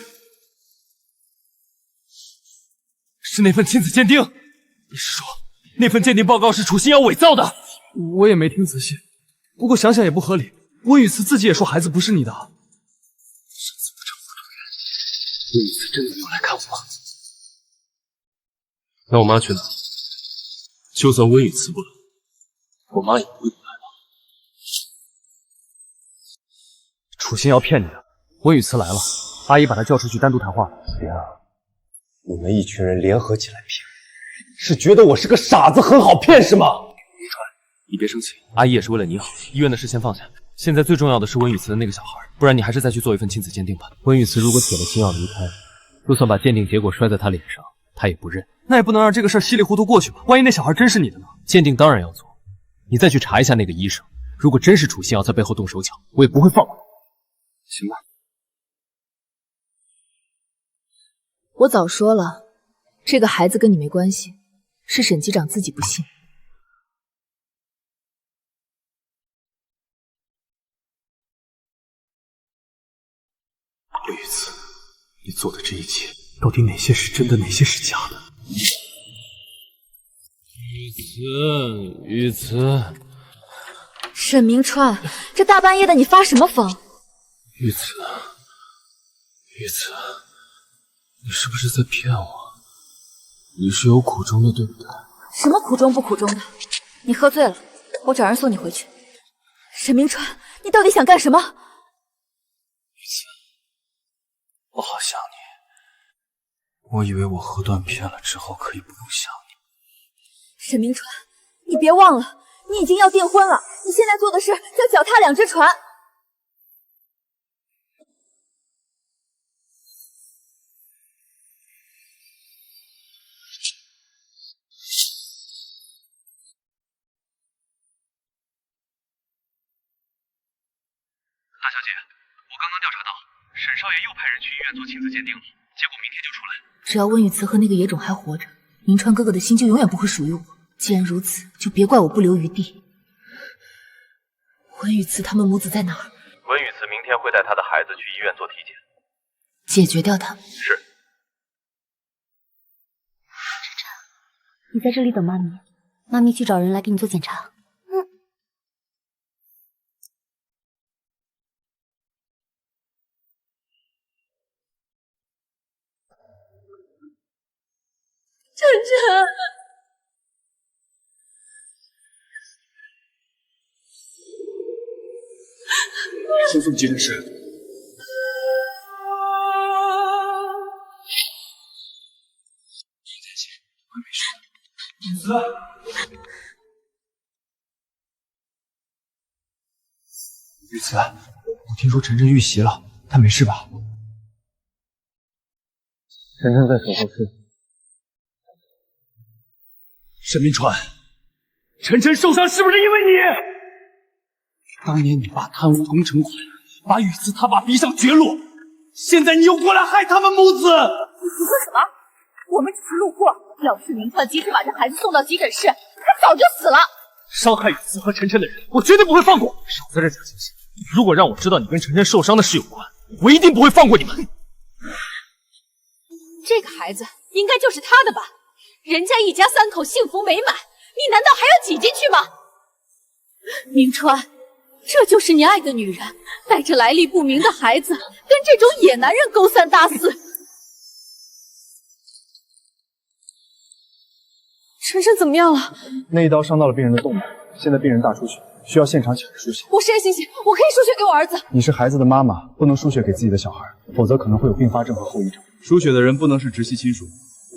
是那份亲子鉴定？你是说那份鉴定报告是楚新瑶伪造的？我也没听仔细，不过想想也不合理。温雨慈自己也说孩子不是你的。上次不成糊涂人，温雨慈真的没有来看我吗？那我妈去哪？就算温雨慈不来，我妈也不会不来吧？楚新瑶骗你的。温雨慈来了，阿姨把她叫出去单独谈话。行，你们一群人联合起来骗我，是觉得我是个傻子，很好骗是吗？明川，你别生气，阿姨也是为了你好。医院的事先放下，现在最重要的是温雨慈的那个小孩，不然你还是再去做一份亲子鉴定吧。温雨慈如果铁了心要离开，就算把鉴定结果摔在她脸上，她也不认。那也不能让这个事儿稀里糊涂过去吧？万一那小孩真是你的呢？鉴定当然要做，你再去查一下那个医生，如果真是楚新瑶在背后动手脚，我也不会放过他。行吧。我早说了，这个孩子跟你没关系，是沈机长自己不信。温雨慈，你做的这一切，到底哪些是真的，哪些是假的？雨慈，沈明川，这大半夜的你发什么疯？雨慈，你是不是在骗我？你是有苦衷的，对不对？什么苦衷不苦衷的？你喝醉了，我找人送你回去。沈明川，你到底想干什么？雨慈，我好想你。我以为我喝断片了之后可以不用想你。沈明川，你别忘了，你已经要订婚了，你现在做的事叫脚踏两只船。大小姐，我刚刚调查到，沈少爷又派人去医院做亲子鉴定了，结果明天就出来。只要温雨慈和那个野种还活着，明川哥哥的心就永远不会属于我。既然如此，就别怪我不留余地。温雨慈他们母子在哪儿？温雨慈明天会带她的孩子去医院做体检，解决掉他们。是。你在这里等妈咪，妈咪去找人来给你做检查。晨晨，先送急诊室。雨慈，雨慈，我听说晨晨遇袭了，他没事吧？晨晨在守候室。沈明川，晨晨受伤是不是因为你？当年你爸贪污工程款，把雨慈他爸逼上绝路，现在你又过来害他们母子。你说什么？我们只是路过，要是明川及时把这孩子送到急诊室，他早就死了。伤害雨慈和晨晨的人，我绝对不会放过。少在这假惺惺！如果让我知道你跟晨晨受伤的事有关，我一定不会放过你们。这个孩子应该就是他的吧？人家一家三口幸福美满，你难道还要挤进去吗？明川，这就是你爱的女人，带着来历不明的孩子，跟这种野男人勾三搭四。晨晨怎么样了？那一刀伤到了病人的动脉，现在病人大出血，需要现场抢输血。我是 A 型血，我可以输血给我儿子。你是孩子的妈妈，不能输血给自己的小孩，否则可能会有并发症和后遗症。输血的人不能是直系亲属。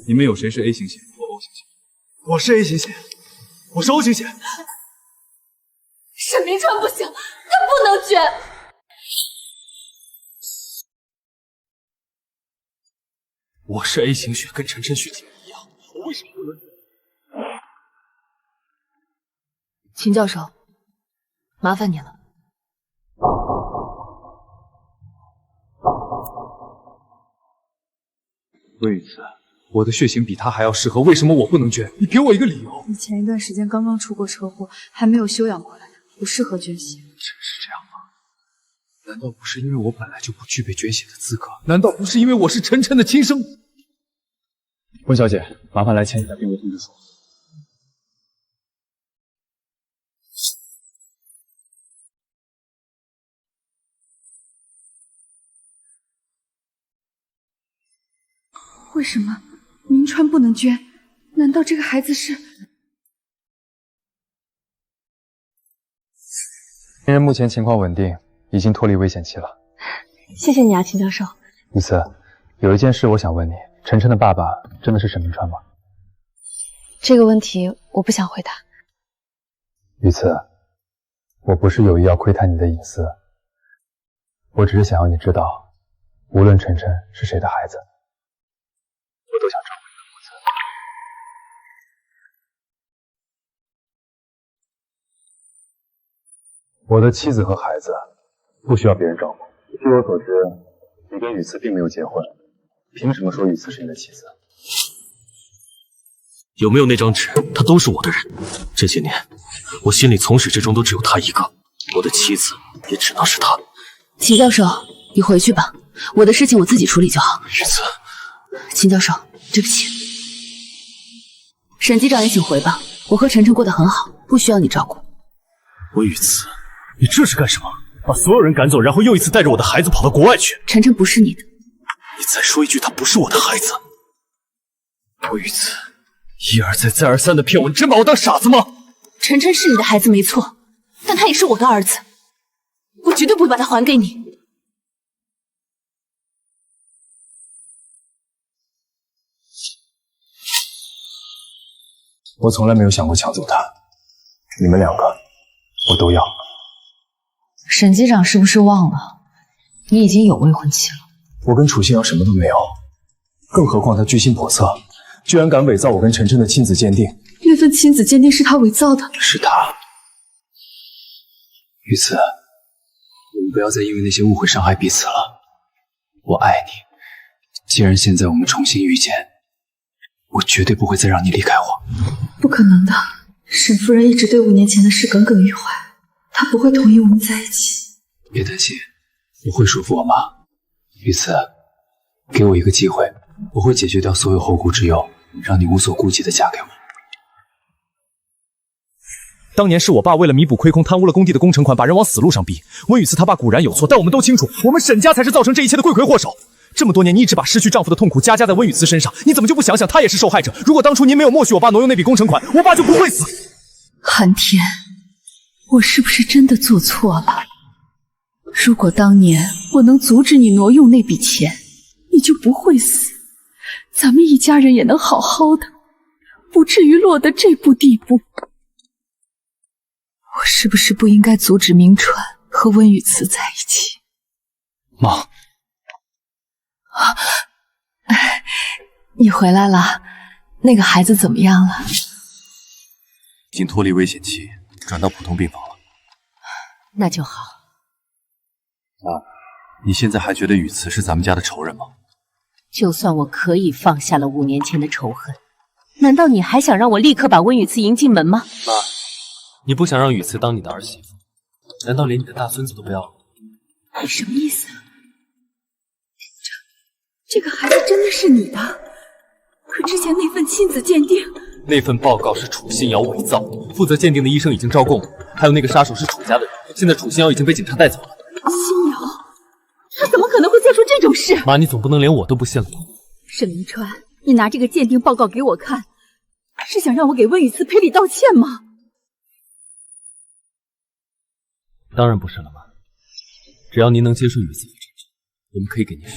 你们有谁是 A 型血？我 O 型血。我是 A 型血，我是 O 型血。沈明川不行，他不能捐。我是 A 型血，跟晨晨血型一样，我为什么不能捐？秦教授，麻烦你了。温雨慈，我的血型比他还要适合，为什么我不能捐？你给我一个理由。你前一段时间刚刚出过车祸，还没有休养过来，不适合捐血。真是这样吗？难道不是因为我本来就不具备捐血的资格？难道不是因为我是晨晨的亲生？温小姐，麻烦来签一下病危通知书。为什么明川不能捐？难道这个孩子是？病人目前情况稳定，已经脱离危险期了。谢谢你啊，秦教授。雨慈，有一件事我想问你，晨晨的爸爸真的是沈明川吗？这个问题我不想回答。雨慈，我不是有意要窥探你的隐私，我只是想要你知道，无论晨晨是谁的孩子，我都想照顾你的母子。我的妻子和孩子不需要别人照顾。据我所知，你跟雨慈并没有结婚，凭什么说雨慈是你的妻子？有没有那张纸，她都是我的人。这些年，我心里从始至终都只有她一个，我的妻子也只能是她。秦教授，你回去吧，我的事情我自己处理就好。雨慈，秦教授，对不起。沈机长也请回吧，我和晨晨过得很好，不需要你照顾。温雨慈，你这是干什么？把所有人赶走，然后又一次带着我的孩子跑到国外去。晨晨不是你的。你再说一句，他不是我的孩子。温雨慈，一而再再而三的骗我，你真把我当傻子吗？晨晨是你的孩子没错，但他也是我的儿子，我绝对不会把他还给你。我从来没有想过抢走他，你们两个，我都要。沈机长是不是忘了，你已经有未婚妻了？我跟楚欣瑶什么都没有，更何况他居心叵测，居然敢伪造我跟晨晨的亲子鉴定。那份亲子鉴定是他伪造的。是他。雨慈，我们不要再因为那些误会伤害彼此了。我爱你，既然现在我们重新遇见，我绝对不会再让你离开我。不可能的，沈夫人一直对5年前的事耿耿于怀，她不会同意我们在一起。别担心，我会说服我妈。于此，给我一个机会，我会解决掉所有后顾之忧，让你无所顾忌的嫁给我。当年是我爸为了弥补亏空，贪污了工地的工程款，把人往死路上逼。温雨慈他爸固然有错，但我们都清楚，我们沈家才是造成这一切的罪魁祸首。这么多年，你一直把失去丈夫的痛苦加在温雨慈身上，你怎么就不想想她也是受害者？如果当初您没有默许我爸挪用那笔工程款，我爸就不会死。寒天，我是不是真的做错了？如果当年我能阻止你挪用那笔钱，你就不会死，咱们一家人也能好好的，不至于落得这步地步。我是不是不应该阻止明川和温雨慈在一起？妈，你回来了，那个孩子怎么样了？已经脱离危险期，转到普通病房了。那就好。你现在还觉得雨慈是咱们家的仇人吗？就算我可以放下了5年前的仇恨，难道你还想让我立刻把温雨慈迎进门吗？妈，你不想让雨慈当你的儿媳妇，难道连你的大孙子都不要了？你什么意思？这个孩子真的是你的？可之前那份亲子鉴定，那份报告是楚新瑶伪造的，负责鉴定的医生已经招供了，还有那个杀手是楚家的人，现在楚新瑶已经被警察带走了。新瑶，他怎么可能会做出这种事？妈，你总不能连我都不信了吧？沈明川，你拿这个鉴定报告给我看，是想让我给温雨慈赔礼道歉吗？当然不是了，妈。只要您能接受雨慈和陈晨，我们可以给您赔。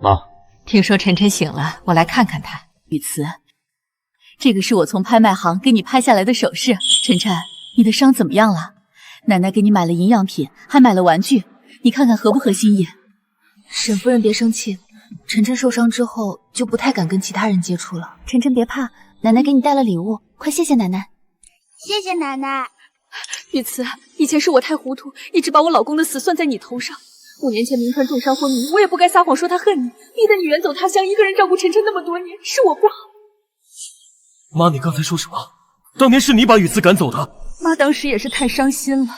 妈，听说晨晨醒了，我来看看他。雨慈，这个是我从拍卖行给你拍下来的首饰。晨晨，你的伤怎么样了？奶奶给你买了营养品，还买了玩具，你看看合不合心意？沈夫人别生气，晨晨受伤之后就不太敢跟其他人接触了。晨晨别怕，奶奶给你带了礼物，快谢谢奶奶。谢谢奶奶。雨慈，以前是我太糊涂，一直把我老公的死算在你头上。5年前明川重伤昏迷，我也不该撒谎说他恨你，逼得你远走他乡，一个人照顾晨晨那么多年，是我不好。妈，你刚才说什么？当年是你把雨慈赶走的。妈当时也是太伤心了。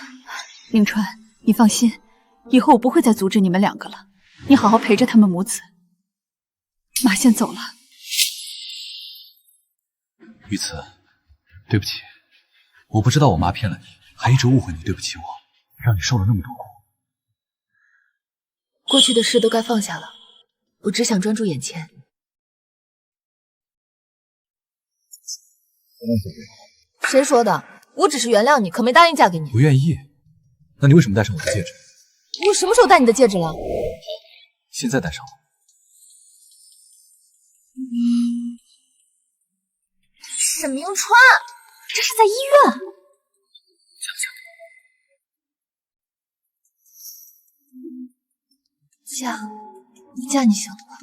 明川，你放心，以后我不会再阻止你们2个了，你好好陪着他们母子。妈先走了。雨慈，对不起，我不知道我妈骗了你，还一直误会你，对不起我，让你受了那么多苦。过去的事都该放下了，我只想专注眼前。谁说的？我只是原谅你，可没答应嫁给你。不愿意？那你为什么戴上我的戒指？我什么时候戴你的戒指了？现在戴上了。沈明川，这是在医院。嫁你行了吧？